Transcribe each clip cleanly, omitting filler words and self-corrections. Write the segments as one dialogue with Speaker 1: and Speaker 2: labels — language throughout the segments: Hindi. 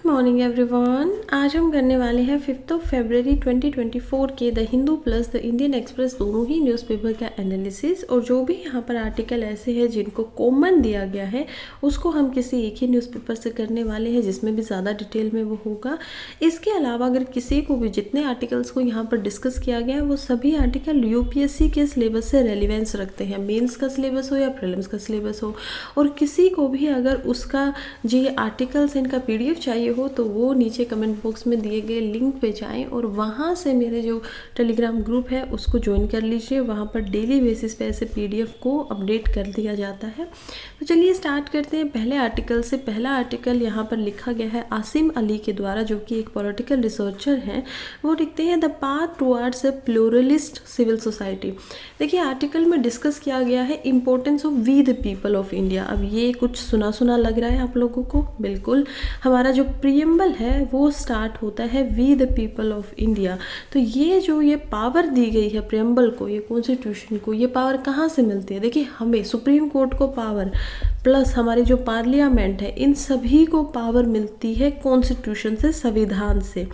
Speaker 1: Morning everyone. आज हम करने वाले हैं 5 फरवरी 2024 के the Hindu plus the Indian express दोनों ही न्यूज़पेपर का एनालिसिस। और जो भी यहाँ पर आर्टिकल ऐसे हैं जिनको कॉमन दिया गया है उसको हम किसी एक ही न्यूज़पेपर से करने वाले हैं जिसमें भी ज़्यादा डिटेल में वो होगा। इसके अलावा अगर किसी को भी जितने आर्टिकल्स को यहाँ पर डिस्कस किया गया है वो सभी आर्टिकल यूपीएससी के सिलेबस से रेलिवेंस रखते हैं, मेन्स का सिलेबस हो या प्रीलिम्स का सिलेबस हो। और किसी को भी अगर उसका जो ये आर्टिकल्स इनका पीडीएफ चाहिए हो तो वो नीचे कमेंट बॉक्स में दिए गए लिंक पे जाएं और वहाँ से मेरे जो टेलीग्राम ग्रुप है उसको ज्वाइन कर लीजिए। वहाँ पर डेली बेसिस पे ऐसे पीडीएफ को अपडेट कर दिया जाता है। तो चलिए स्टार्ट करते हैं पहले आर्टिकल से। पहला आर्टिकल यहाँ पर लिखा गया है आसिम अली के द्वारा, जो कि एक पॉलिटिकल रिसर्चर हैं। वो लिखते हैं the path towards a pluralist civil society. देखिए आर्टिकल में डिस्कस किया गया है importance of we the people of India. अब ये कुछ सुना सुना लग रहा है आप लोगों को? बिल्कुल। हमारा जो प्रियम्बल है वो स्टार्ट होता है we the people of India. तो ये जो ये पावर दी गई है प्रियम्बल को, ये कॉन्स्टिट्यूशन को, ये पावर कहाँ से मिलती है? देखिए हमें सुप्रीम कोर्ट को पावर प्लस हमारी जो पार्लियामेंट है इन सभी को पावर मिलती है कॉन्स्टिट्यूशन से, संविधान से।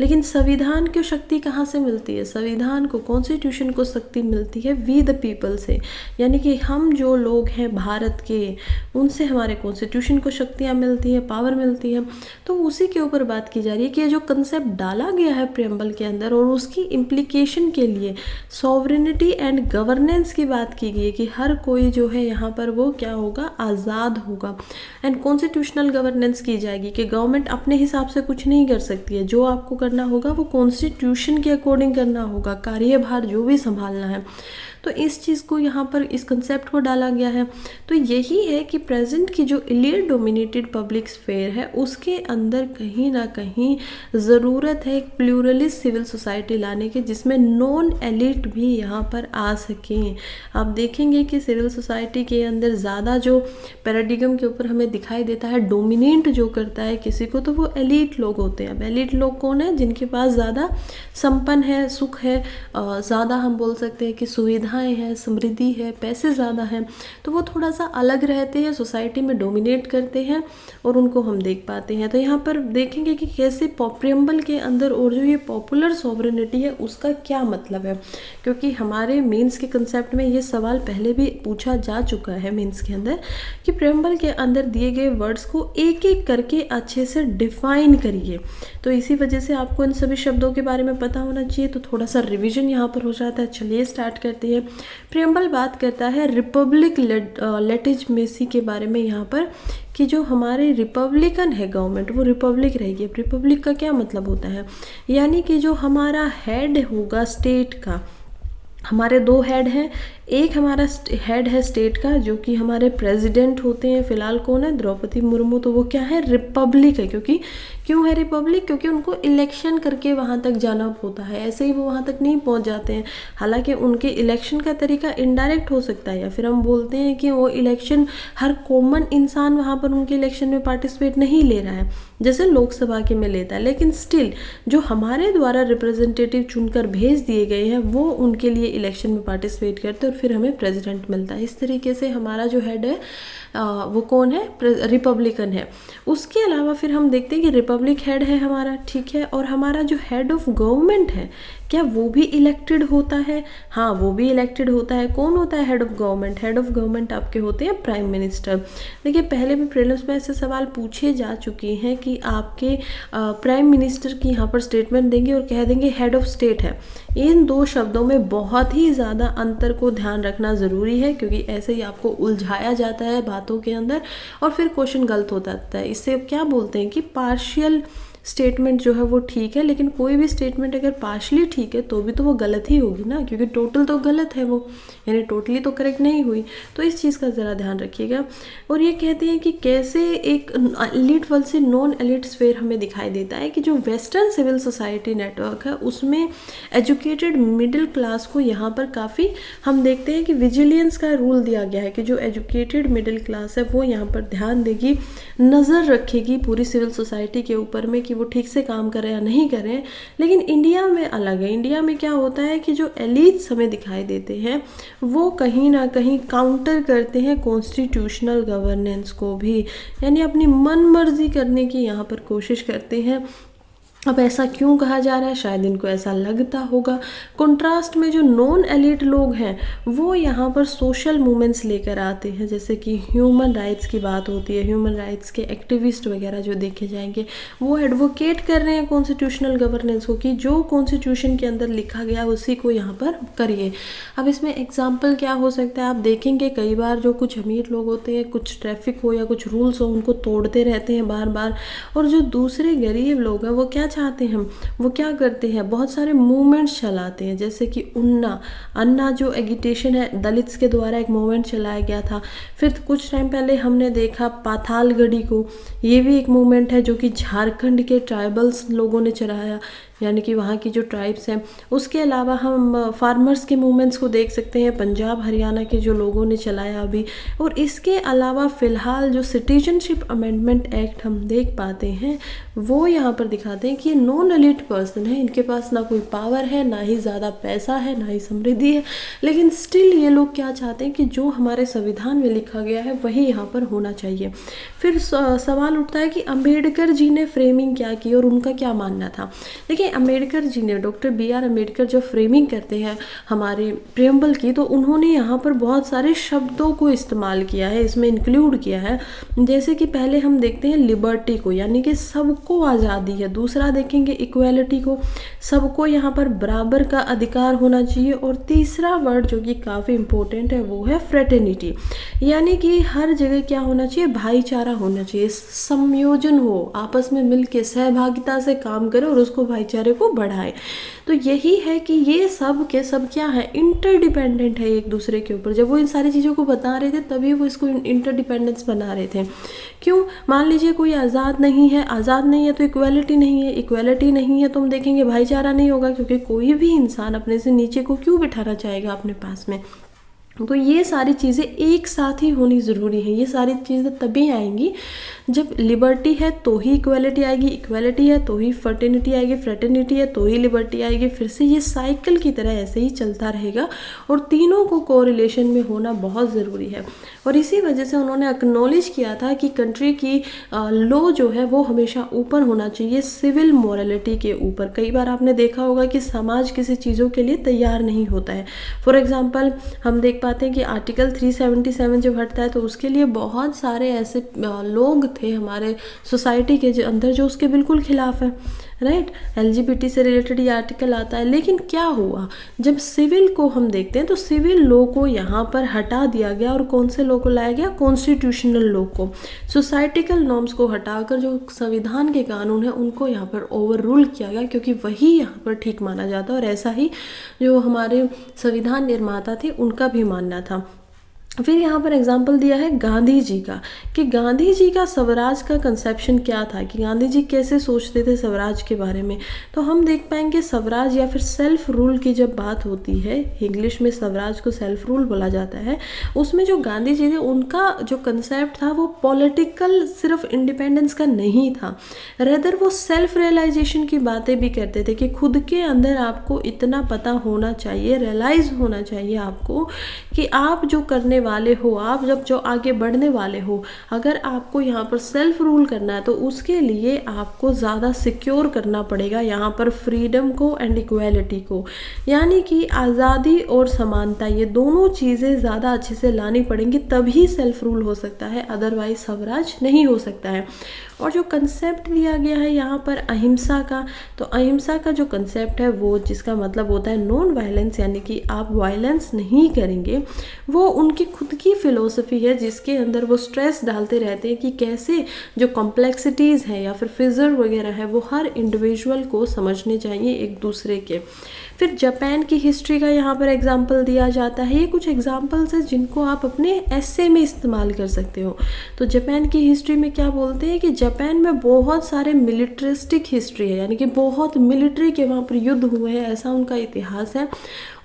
Speaker 1: लेकिन संविधान की शक्ति कहाँ से मिलती है? संविधान को, कॉन्स्टिट्यूशन को शक्ति मिलती है वी द पीपल से। यानी कि हम जो लोग हैं भारत के, उनसे हमारे कॉन्स्टिट्यूशन को शक्तियाँ मिलती है, पावर मिलती है। तो उसी के ऊपर बात की जा रही है कि जो कंसेप्ट डाला गया है प्रियम्बल के अंदर और उसकी इम्प्लीकेशन के लिए सॉवरेनिटी एंड गवर्नेंस की बात की गई है कि हर कोई जो है यहाँ पर वो क्या होगा, आज़ाद होगा। एंड कॉन्स्टिट्यूशनल गवर्नेंस की जाएगी कि गवर्नमेंट अपने हिसाब से कुछ नहीं कर सकती है। जो आपको करना होगा वो कॉन्स्टिट्यूशन के अकॉर्डिंग करना होगा, कार्यभार जो भी संभालना है। तो इस चीज़ को यहाँ पर इस कंसेप्ट को डाला गया है। तो यही है कि प्रेजेंट की जो इलीट डोमिनेटेड पब्लिक स्फेयर है उसके अंदर कहीं ना कहीं ज़रूरत है एक प्लूरलिस्ट सिविल सोसाइटी लाने की, जिसमें नॉन एलिट भी यहाँ पर आ सकें। आप देखेंगे कि सिविल सोसाइटी के अंदर ज़्यादा जो पैराडिगम के ऊपर हमें दिखाई देता है, डोमिनेट जो करता है किसी को, तो वो एलिट लोग होते हैं। अब एलिट लोग कौन है? जिनके पास ज़्यादा संपन्न है, सुख है, ज़्यादा हम बोल सकते हैं कि सुविधा है, समृद्धि है, पैसे ज़्यादा हैं। तो वो थोड़ा सा अलग रहते हैं, सोसाइटी में डोमिनेट करते हैं और उनको हम देख पाते हैं। तो यहाँ पर देखेंगे कि कैसे प्रियम्बल के अंदर और जो ये पॉपुलर सॉवरेनिटी है उसका क्या मतलब है, क्योंकि हमारे मेंस के कंसेप्ट में ये सवाल पहले भी पूछा जा चुका है मेंस के अंदर कि प्रियम्बल के अंदर दिए गए वर्ड्स को एक एक करके अच्छे से डिफाइन करिए। तो इसी वजह से आपको इन सभी शब्दों के बारे में पता होना चाहिए। तो थोड़ा सा रिविजन यहाँ पर हो जाता है। चलिए स्टार्ट करते हैं। प्रियम्बल बात करता है रिपब्लिक लेजिटिमेसी के बारे में यहाँ पर, कि जो हमारे रिपब्लिकन है गवर्नमेंट वो रिपब्लिक रहेगी। रिपब्लिक का क्या मतलब होता है? यानी कि जो हमारा हेड होगा स्टेट का, हमारे दो हेड हैं। एक हमारा हेड है स्टेट का जो कि हमारे प्रेसिडेंट होते हैं। फिलहाल कौन है? द्रौपदी मुर्मू। तो वो क्या है? रिपब्लिक है। क्योंकि क्यों है रिपब्लिक? क्योंकि उनको इलेक्शन करके वहाँ तक जाना होता है, ऐसे ही वो वहाँ तक नहीं पहुँच जाते हैं। हालांकि उनके इलेक्शन का तरीका इनडायरेक्ट हो सकता है, या फिर हम बोलते हैं कि वो इलेक्शन हर कॉमन इंसान वहाँ पर उनके इलेक्शन में पार्टिसिपेट नहीं ले रहा है जैसे लोकसभा के में लेता है। लेकिन स्टिल जो हमारे द्वारा रिप्रेजेंटेटिव चुनकर भेज दिए गए हैं वो उनके लिए इलेक्शन में पार्टिसिपेट करते हैं और फिर हमें प्रेसिडेंट मिलता है। इस तरीके से हमारा जो हेड है वो कौन है? रिपब्लिकन है। उसके अलावा फिर हम देखते हैं कि रिपब्लिक हेड है हमारा, ठीक है। और हमारा जो हेड ऑफ गवर्नमेंट है क्या वो भी इलेक्टेड होता है? हाँ, वो भी इलेक्टेड होता है। कौन होता है head of government? Head of government आपके होते हैं प्राइम मिनिस्टर। देखिए पहले भी प्रीलिम्स में ऐसे सवाल पूछे जा चुके हैं कि आपके प्राइम मिनिस्टर की यहाँ पर स्टेटमेंट देंगे और कह देंगे हेड ऑफ स्टेट है। इन दो शब्दों में बहुत ही ज़्यादा अंतर को ध्यान रखना ज़रूरी है, क्योंकि ऐसे ही आपको उलझाया जाता है बातों के अंदर और फिर क्वेश्चन गलत हो जाता है। इससे क्या बोलते हैं कि पार्शियल स्टेटमेंट जो है वो ठीक है, लेकिन कोई भी स्टेटमेंट अगर पार्शली ठीक है तो भी तो वो गलत ही होगी ना, क्योंकि टोटल तो गलत है वो, यानी टोटली तो करेक्ट नहीं हुई। तो इस चीज़ का ज़रा ध्यान रखिएगा। और ये कहते हैं कि कैसे एक एलिट वर्ल्ड से नॉन एलिट स्फेयर हमें दिखाई देता है कि जो वेस्टर्न सिविल सोसाइटी नेटवर्क है उसमें एजुकेटेड मिडिल क्लास को यहाँ पर काफ़ी हम देखते हैं कि विजिलेंस का रूल दिया गया है कि जो एजुकेटेड मिडिल क्लास है वो यहाँ पर ध्यान देगी, नज़र रखेगी पूरी सिविल सोसाइटी के ऊपर में कि कि वो ठीक से काम कर रहे हैं या नहीं कर रहे हैं, लेकिन इंडिया में अलग है। इंडिया में क्या होता है कि जो एलिट्स हमें दिखाई देते हैं वो कहीं ना कहीं काउंटर करते हैं कॉन्स्टिट्यूशनल गवर्नेंस को भी, यानी अपनी मन मर्जी करने की यहाँ पर कोशिश करते हैं। अब ऐसा क्यों कहा जा रहा है, शायद इनको ऐसा लगता होगा। कंट्रास्ट में जो नॉन एलिट लोग हैं वो यहाँ पर सोशल मूवमेंट्स लेकर आते हैं, जैसे कि ह्यूमन राइट्स की बात होती है, ह्यूमन राइट्स के एक्टिविस्ट वगैरह जो देखे जाएंगे वो एडवोकेट कर रहे हैं कॉन्स्टिट्यूशनल गवर्नेंस को, कि जो कॉन्स्टिट्यूशन के अंदर लिखा गया उसी को यहाँ पर करिए। अब इसमें एग्जाम्पल क्या हो सकता है, आप देखेंगे कई बार जो कुछ अमीर लोग होते हैं, कुछ ट्रैफिक हो या कुछ रूल्स हो उनको तोड़ते रहते हैं बार बार, और जो दूसरे गरीब लोग हैं वो क्या चाहते हैं, वो क्या करते हैं, बहुत सारे मूवमेंट्स चलाते हैं, जैसे कि अन्ना जो एगिटेशन है दलित्स के द्वारा एक मूवमेंट चलाया गया था। फिर कुछ टाइम पहले हमने देखा पातालगढ़ी को, ये भी एक मूवमेंट है जो कि झारखंड के ट्राइबल्स लोगों ने चलाया, यानी कि वहाँ की जो ट्राइब्स हैं। उसके अलावा हम फार्मर्स के मूवमेंट्स को देख सकते हैं, पंजाब हरियाणा के जो लोगों ने चलाया अभी। और इसके अलावा फ़िलहाल जो सिटीजनशिप अमेंडमेंट एक्ट हम देख पाते हैं वो यहाँ पर दिखाते हैं कि ये नॉन एलिट पर्सन है, इनके पास ना कोई पावर है, ना ही ज़्यादा पैसा है, ना ही समृद्धि है, लेकिन स्टिल ये लोग क्या चाहते हैं कि जो हमारे संविधान में लिखा गया है वही यहाँ पर होना चाहिए। फिर सवाल उठता है कि अम्बेडकर जी ने फ्रेमिंग क्या की और उनका क्या मानना था। देखिए अम्बेडकर जी ने, डॉक्टर BR अम्बेडकर जब फ्रेमिंग करते हैं हमारे प्रियम्बल की, तो उन्होंने यहाँ पर बहुत सारे शब्दों को इस्तेमाल किया है, इसमें इंक्लूड किया है। जैसे कि पहले हम देखते हैं लिबर्टी को, यानी कि सबको आज़ादी है। दूसरा देखेंगे इक्वालिटी को, सबको यहाँ पर बराबर का अधिकार होना चाहिए। और तीसरा वर्ड जो कि काफ़ी इंपॉर्टेंट है वो है फ्रेटर्निटी, यानी कि हर जगह क्या होना चाहिए, भाईचारा होना चाहिए, संयोजन हो, आपस में मिलके सहभागिता से काम करें और उसको भाईचारे को बढ़ाए। तो यही है कि ये सब के सब क्या है, इंटरडिपेंडेंट है एक दूसरे के ऊपर। जब वो इन सारी चीज़ों को बता रहे थे तभी वो इसको इंटरडिपेंडेंस बना रहे थे। क्यों, मान लीजिए कोई आज़ाद नहीं है तो इक्वालिटी नहीं है, इक्वालिटी नहीं है तो हम देखेंगे भाईचारा नहीं होगा, क्योंकि कोई भी इंसान अपने से नीचे को क्यों बिठाना चाहेगा अपने पास में। तो ये सारी चीज़ें एक साथ ही होनी ज़रूरी है। ये सारी चीज़ें तभी आएंगी जब लिबर्टी है तो ही इक्वालिटी आएगी, इक्वालिटी है तो ही फ्रेटर्निटी आएगी, फ्रेटर्निटी है तो ही लिबर्टी आएगी। फिर से ये साइकिल की तरह ऐसे ही चलता रहेगा और तीनों को कोरिलेशन में होना बहुत ज़रूरी है। और इसी वजह से उन्होंने एक्नॉलेज किया था कि कंट्री की लॉ जो है वो हमेशा ऊपर होना चाहिए सिविल मोरालिटी के ऊपर। कई बार आपने देखा होगा कि समाज किसी चीज़ों के लिए तैयार नहीं होता है। फॉर एग्जाम्पल हम देख पाते हैं कि आर्टिकल 377 जब हटता है तो उसके लिए बहुत सारे ऐसे लोग थे हमारे सोसाइटी के अंदर जो उसके बिल्कुल खिलाफ है, राइट। LGBT से रिलेटेड ये आर्टिकल आता है। लेकिन क्या हुआ, जब सिविल को हम देखते हैं तो सिविल लॉ को यहाँ पर हटा दिया गया और कौन से लॉ को लाया गया, कॉन्स्टिट्यूशनल लॉ को। सोसाइटिकल नॉर्म्स को हटाकर जो संविधान के कानून है उनको यहाँ पर ओवर रूल किया गया, क्योंकि वही यहाँ पर ठीक माना जाता है। और ऐसा ही जो हमारे संविधान निर्माता थे उनका भी मानना था। फिर यहाँ पर एग्जाम्पल दिया है गांधी जी का, कि गांधी जी का स्वराज का कंसेप्शन क्या था, कि गांधी जी कैसे सोचते थे स्वराज के बारे में। तो हम देख पाएंगे स्वराज या फिर सेल्फ रूल की जब बात होती है, इंग्लिश में स्वराज को सेल्फ रूल बोला जाता है, उसमें जो गांधी जी थे उनका जो कंसेप्ट था वो पॉलिटिकल सिर्फ इंडिपेंडेंस का नहीं था, रेदर वो सेल्फ रियलाइजेशन की बातें भी करते थे कि खुद के अंदर आपको इतना पता होना चाहिए, रियलाइज होना चाहिए आपको कि आप जो करने वाले हो, आप जब जो आगे बढ़ने वाले हो, अगर आपको यहाँ पर सेल्फ रूल करना है तो उसके लिए आपको ज़्यादा सिक्योर करना पड़ेगा यहाँ पर फ्रीडम को एंड इक्वालिटी को, यानी कि आज़ादी और समानता, ये दोनों चीज़ें ज़्यादा अच्छे से लानी पड़ेंगी तभी सेल्फ रूल हो सकता है, अदरवाइज स्वराज नहीं हो सकता है। और जो कंसेप्ट दिया गया है यहाँ पर अहिंसा का, तो अहिंसा का जो कंसेप्ट है वो, जिसका मतलब होता है नॉन वायलेंस, यानी कि आप वायलेंस नहीं करेंगे, वो उनकी खुद की फिलोसफी है जिसके अंदर वो स्ट्रेस डालते रहते हैं कि कैसे जो कॉम्प्लेक्सिटीज़ हैं या फिर फिजर वगैरह है वो हर इंडिविजुअल को समझने चाहिए एक दूसरे के। फिर जापान की हिस्ट्री का यहाँ पर एग्जाम्पल दिया जाता है। ये कुछ एग्जाम्पल्स हैं जिनको आप अपने एसे में इस्तेमाल कर सकते हो। तो जापान की हिस्ट्री में क्या बोलते हैं कि जापान में बहुत सारे मिलिट्रिस्टिक हिस्ट्री है, यानी कि बहुत मिलिट्री के वहाँ पर युद्ध हुए हैं, ऐसा उनका इतिहास है।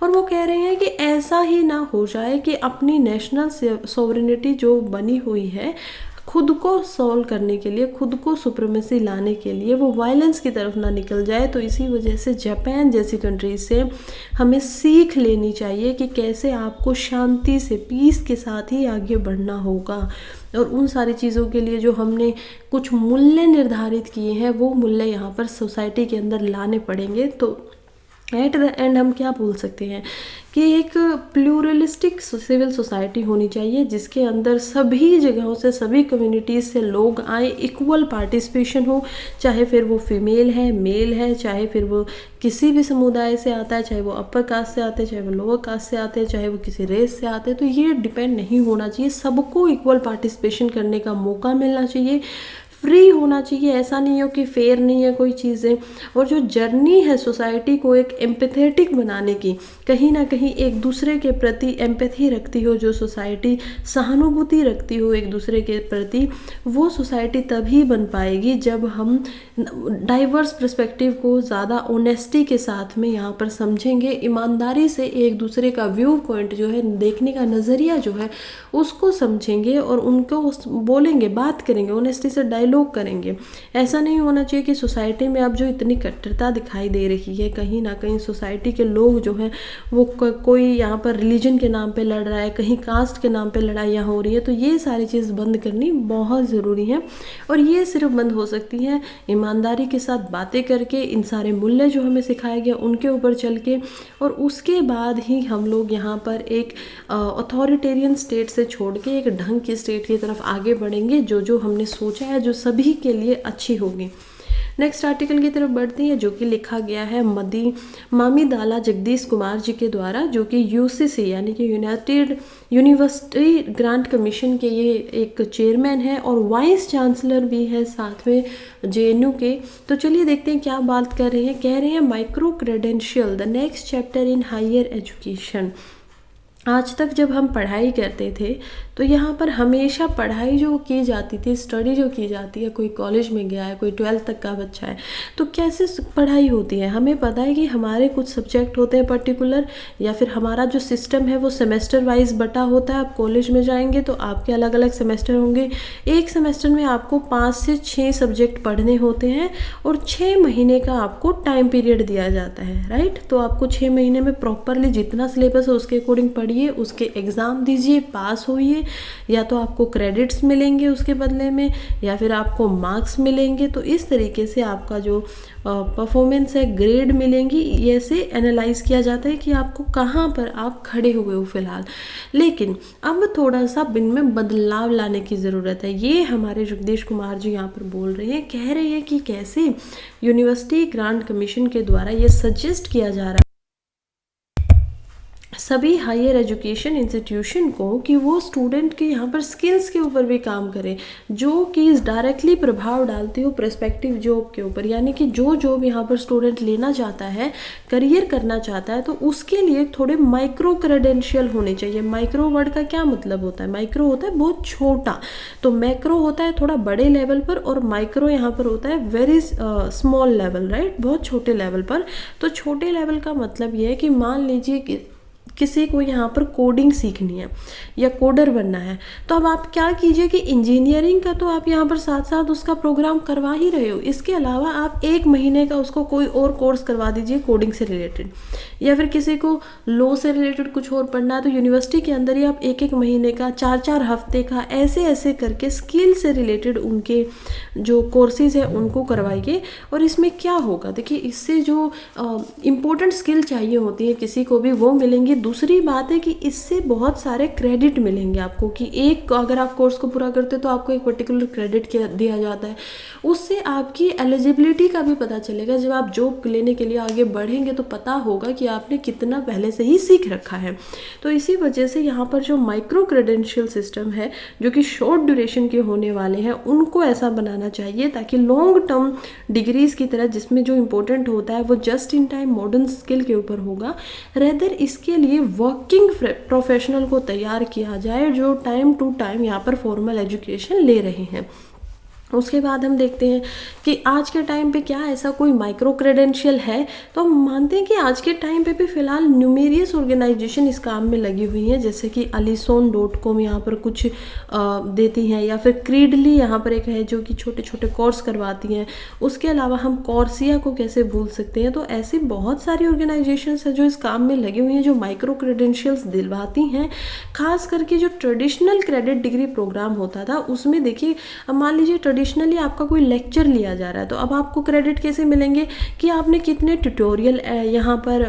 Speaker 1: और वो कह रहे हैं कि ऐसा ही ना हो जाए कि अपनी नेशनल सोवरेनिटी जो बनी हुई है खुद को सॉल्व करने के लिए, खुद को सुप्रीमेसी लाने के लिए वो वायलेंस की तरफ ना निकल जाए। तो इसी वजह से जापान जैसी कंट्री से हमें सीख लेनी चाहिए कि कैसे आपको शांति से, पीस के साथ ही आगे बढ़ना होगा। और उन सारी चीज़ों के लिए जो हमने कुछ मूल्य निर्धारित किए हैं, वो मूल्य यहाँ पर सोसाइटी के अंदर लाने पड़ेंगे। तो एट द एंड हम क्या बोल सकते हैं कि एक प्लूरलिस्टिक सिविल सोसाइटी होनी चाहिए, जिसके अंदर सभी जगहों से, सभी कम्युनिटीज़ से लोग आए, इक्वल पार्टिसिपेशन हो, चाहे फिर वो फीमेल है, मेल है, चाहे फिर वो किसी भी समुदाय से आता है, चाहे वो अपर कास्ट से आते हैं, चाहे वो लोअर कास्ट से आते हैं, चाहे वो किसी रेस से आते हैं। तो ये डिपेंड नहीं होना चाहिए, सबको इक्वल पार्टिसिपेशन करने का मौका मिलना चाहिए, फ्री होना चाहिए। ऐसा नहीं हो कि फेयर नहीं है कोई चीज़ें। और जो जर्नी है सोसाइटी को एक एम्पैथेटिक बनाने की, कहीं ना कहीं एक दूसरे के प्रति एम्पैथी रखती हो जो सोसाइटी, सहानुभूति रखती हो एक दूसरे के प्रति, वो सोसाइटी तभी बन पाएगी जब हम डाइवर्स पर्सपेक्टिव को ज़्यादा ऑनेस्टी के साथ में यहाँ पर समझेंगे, ईमानदारी से एक दूसरे का व्यू पॉइंट जो है, देखने का नज़रिया जो है, उसको समझेंगे और उनको बोलेंगे, बात करेंगे, ऑनेस्टी से डायलॉग करेंगे। ऐसा नहीं होना चाहिए कि सोसाइटी में अब जो इतनी कट्टरता दिखाई दे रही है, कहीं ना कहीं सोसाइटी के लोग जो हैं वो कोई यहाँ पर रिलीजन के नाम पे लड़ रहा है, कहीं कास्ट के नाम पे लड़ाइयाँ हो रही है। तो ये सारी चीज़ बंद करनी बहुत ज़रूरी है, और ये सिर्फ बंद हो सकती है ईमानदारी के साथ बातें करके, इन सारे मूल्य जो हमें सिखाए गए उनके ऊपर चल के, और उसके बाद ही हम लोग यहाँ पर एक अथॉरिटेरियन स्टेट से छोड़ के एक ढंग की स्टेट की तरफ आगे बढ़ेंगे, जो हमने सोचा है, जो सभी के लिए अच्छी होगी। नेक्स्ट आर्टिकल की तरफ बढ़ती है, जो कि लिखा गया है मामीदाला जगदीश कुमार जी के द्वारा, जो कि यूसीसी यानी कि यूनाइटेड यूनिवर्सिटी ग्रांट कमीशन के ये एक चेयरमैन है और वाइस चांसलर भी है साथ में जेएनयू के। तो चलिए देखते हैं क्या बात कर रहे हैं। कह रहे हैं micro credential the next chapter in higher education. आज तक जब हम पढ़ाई करते थे तो यहाँ पर हमेशा पढ़ाई जो की जाती थी, स्टडी जो की जाती है, कोई कॉलेज में गया है, कोई 12th तक का बच्चा है, तो कैसे पढ़ाई होती है, हमें पता है कि हमारे कुछ सब्जेक्ट होते हैं पर्टिकुलर, या फिर हमारा जो सिस्टम है वो सेमेस्टर वाइज बटा होता है। आप कॉलेज में जाएंगे तो आपके अलग अलग सेमेस्टर होंगे, एक सेमेस्टर में आपको 5 से 6 सब्जेक्ट पढ़ने होते हैं और 6 महीने का आपको टाइम पीरियड दिया जाता है, राइट। तो आपको 6 महीने में प्रॉपरली जितना सिलेबस है उसके अकॉर्डिंग पढ़िए, उसके एग्ज़ाम दीजिए, पास होइए, या तो आपको क्रेडिट्स मिलेंगे उसके बदले में, या फिर आपको मार्क्स मिलेंगे। तो इस तरीके से आपका जो परफॉर्मेंस है, ग्रेड मिलेंगी। ऐसे एनालाइज किया जाता है कि आपको कहाँ पर आप खड़े हुए हो फिलहाल। लेकिन अब थोड़ा सा इनमें बदलाव लाने की ज़रूरत है। ये हमारे जगदीश कुमार जी यहाँ पर बोल रहे हैं, कह रहे हैं कि कैसे यूनिवर्सिटी ग्रांट कमीशन के द्वारा ये सजेस्ट किया जा रहा है सभी हायर एजुकेशन इंस्टीट्यूशन को कि वो स्टूडेंट के यहाँ पर स्किल्स के ऊपर भी काम करें, जो कि डायरेक्टली प्रभाव डालती हो प्रोस्पेक्टिव जॉब के ऊपर। यानी कि जो जॉब यहाँ पर स्टूडेंट लेना चाहता है, करियर करना चाहता है, तो उसके लिए थोड़े माइक्रो क्रेडेंशियल होने चाहिए। माइक्रो वर्ड का क्या मतलब होता है? माइक्रो होता है बहुत छोटा, तो मैक्रो होता है थोड़ा बड़े लेवल पर, और माइक्रो यहाँ पर होता है वेरी स्मॉल लेवल, राइट, बहुत छोटे लेवल पर। तो छोटे लेवल का मतलब ये है कि मान लीजिए कि किसी को यहाँ पर कोडिंग सीखनी है या कोडर बनना है, तो अब आप क्या कीजिए कि इंजीनियरिंग का तो आप यहाँ पर साथ साथ उसका प्रोग्राम करवा ही रहे हो, इसके अलावा आप 1 महीने का उसको कोई और कोर्स करवा दीजिए कोडिंग से रिलेटेड। या फिर किसी को लॉ से रिलेटेड कुछ और पढ़ना है तो यूनिवर्सिटी के अंदर ही आप 1-1 महीने का, 4-4 हफ्ते का, ऐसे ऐसे करके स्किल से रिलेटेड उनके जो कोर्सेज हैं उनको करवाइए। और इसमें क्या होगा, देखिए इससे जो इम्पोर्टेंट स्किल चाहिए होती है किसी को भी, वो मिलेंगी। दूसरी बात है कि इससे बहुत सारे क्रेडिट मिलेंगे आपको, कि एक अगर आप कोर्स को पूरा करते हो तो आपको एक पर्टिकुलर क्रेडिट दिया जाता है। उससे आपकी एलिजिबिलिटी का भी पता चलेगा। जब आप जॉब लेने के लिए आगे बढ़ेंगे तो पता होगा कि आपने कितना पहले से ही सीख रखा है। तो इसी वजह से यहाँ पर जो माइक्रो क्रेडेंशियल सिस्टम है, जो कि शॉर्ट ड्यूरेशन के होने वाले हैं, उनको ऐसा बनाना चाहिए ताकि लॉन्ग टर्म डिग्रीज की तरह, जिसमें जो इम्पोर्टेंट होता है वो just in time modern skill के ऊपर होगा, रेदर इसके लिए वर्किंग प्रोफेशनल को तैयार किया जाए जो टाइम टू टाइम यहाँ पर फॉर्मल एजुकेशन ले रहे हैं। उसके बाद हम देखते हैं कि आज के टाइम पे क्या ऐसा कोई माइक्रो क्रेडेंशियल है, तो हम मानते हैं कि आज के टाइम पे भी फ़िलहाल न्यूमेरियस ऑर्गेनाइजेशन इस काम में लगी हुई हैं, जैसे कि अलीसोन.com यहाँ पर कुछ देती हैं, या फिर क्रीडली यहाँ पर एक है जो कि छोटे छोटे कोर्स करवाती हैं। उसके अलावा हम कॉर्सिया को कैसे भूल सकते हैं। तो ऐसी बहुत सारी ऑर्गेनाइजेशंस हैं जो इस काम में लगी हुई हैं, जो माइक्रो क्रेडेंशियल्स दिलवाती हैं। खास करके जो ट्रेडिशनल क्रेडिट डिग्री प्रोग्राम होता था उसमें देखिए, अब मान लीजिए ट्रेडिशनली आपका कोई लेक्चर लिया जा रहा है, तो अब आपको क्रेडिट कैसे मिलेंगे कि आपने कितने ट्यूटोरियल यहाँ पर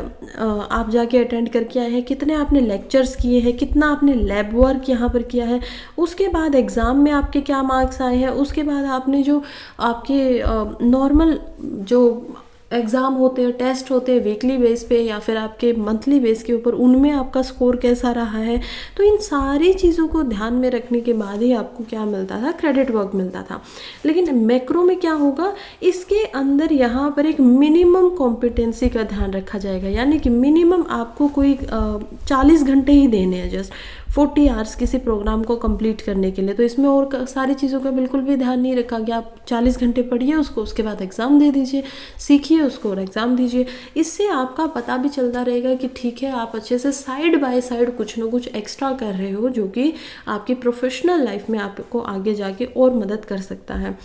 Speaker 1: आप जाके अटेंड करके आए हैं, कितने आपने लेक्चर्स किए हैं, कितना आपने लैब वर्क यहाँ पर किया है, उसके बाद एग्ज़ाम में आपके क्या मार्क्स आए हैं, उसके बाद आपने जो आपके नॉर्मल जो एग्ज़ाम होते हैं, टेस्ट होते हैं वीकली बेस पे या फिर आपके मंथली बेस के ऊपर, उनमें आपका स्कोर कैसा रहा है। तो इन सारी चीज़ों को ध्यान में रखने के बाद ही आपको क्या मिलता था, क्रेडिट वर्क मिलता था। लेकिन मैक्रो में क्या होगा, इसके अंदर यहाँ पर एक मिनिमम कॉम्पिटेंसी का ध्यान रखा जाएगा, यानी कि मिनिमम आपको कोई 40 घंटे ही देने हैं, जस्ट 40 आवर्स किसी प्रोग्राम को कंप्लीट करने के लिए। तो इसमें और सारी चीज़ों का बिल्कुल भी ध्यान नहीं रखा गया। आप 40 घंटे पढ़िए उसको, उसके बाद एग्ज़ाम दे दीजिए, सीखिए उसको और एग्ज़ाम दीजिए। इससे आपका पता भी चलता रहेगा कि ठीक है, आप अच्छे से साइड बाय साइड कुछ ना कुछ एक्स्ट्रा कर रहे हो, जो कि आपकी प्रोफेशनल लाइफ में आपको आगे जाके और मदद कर सकता है।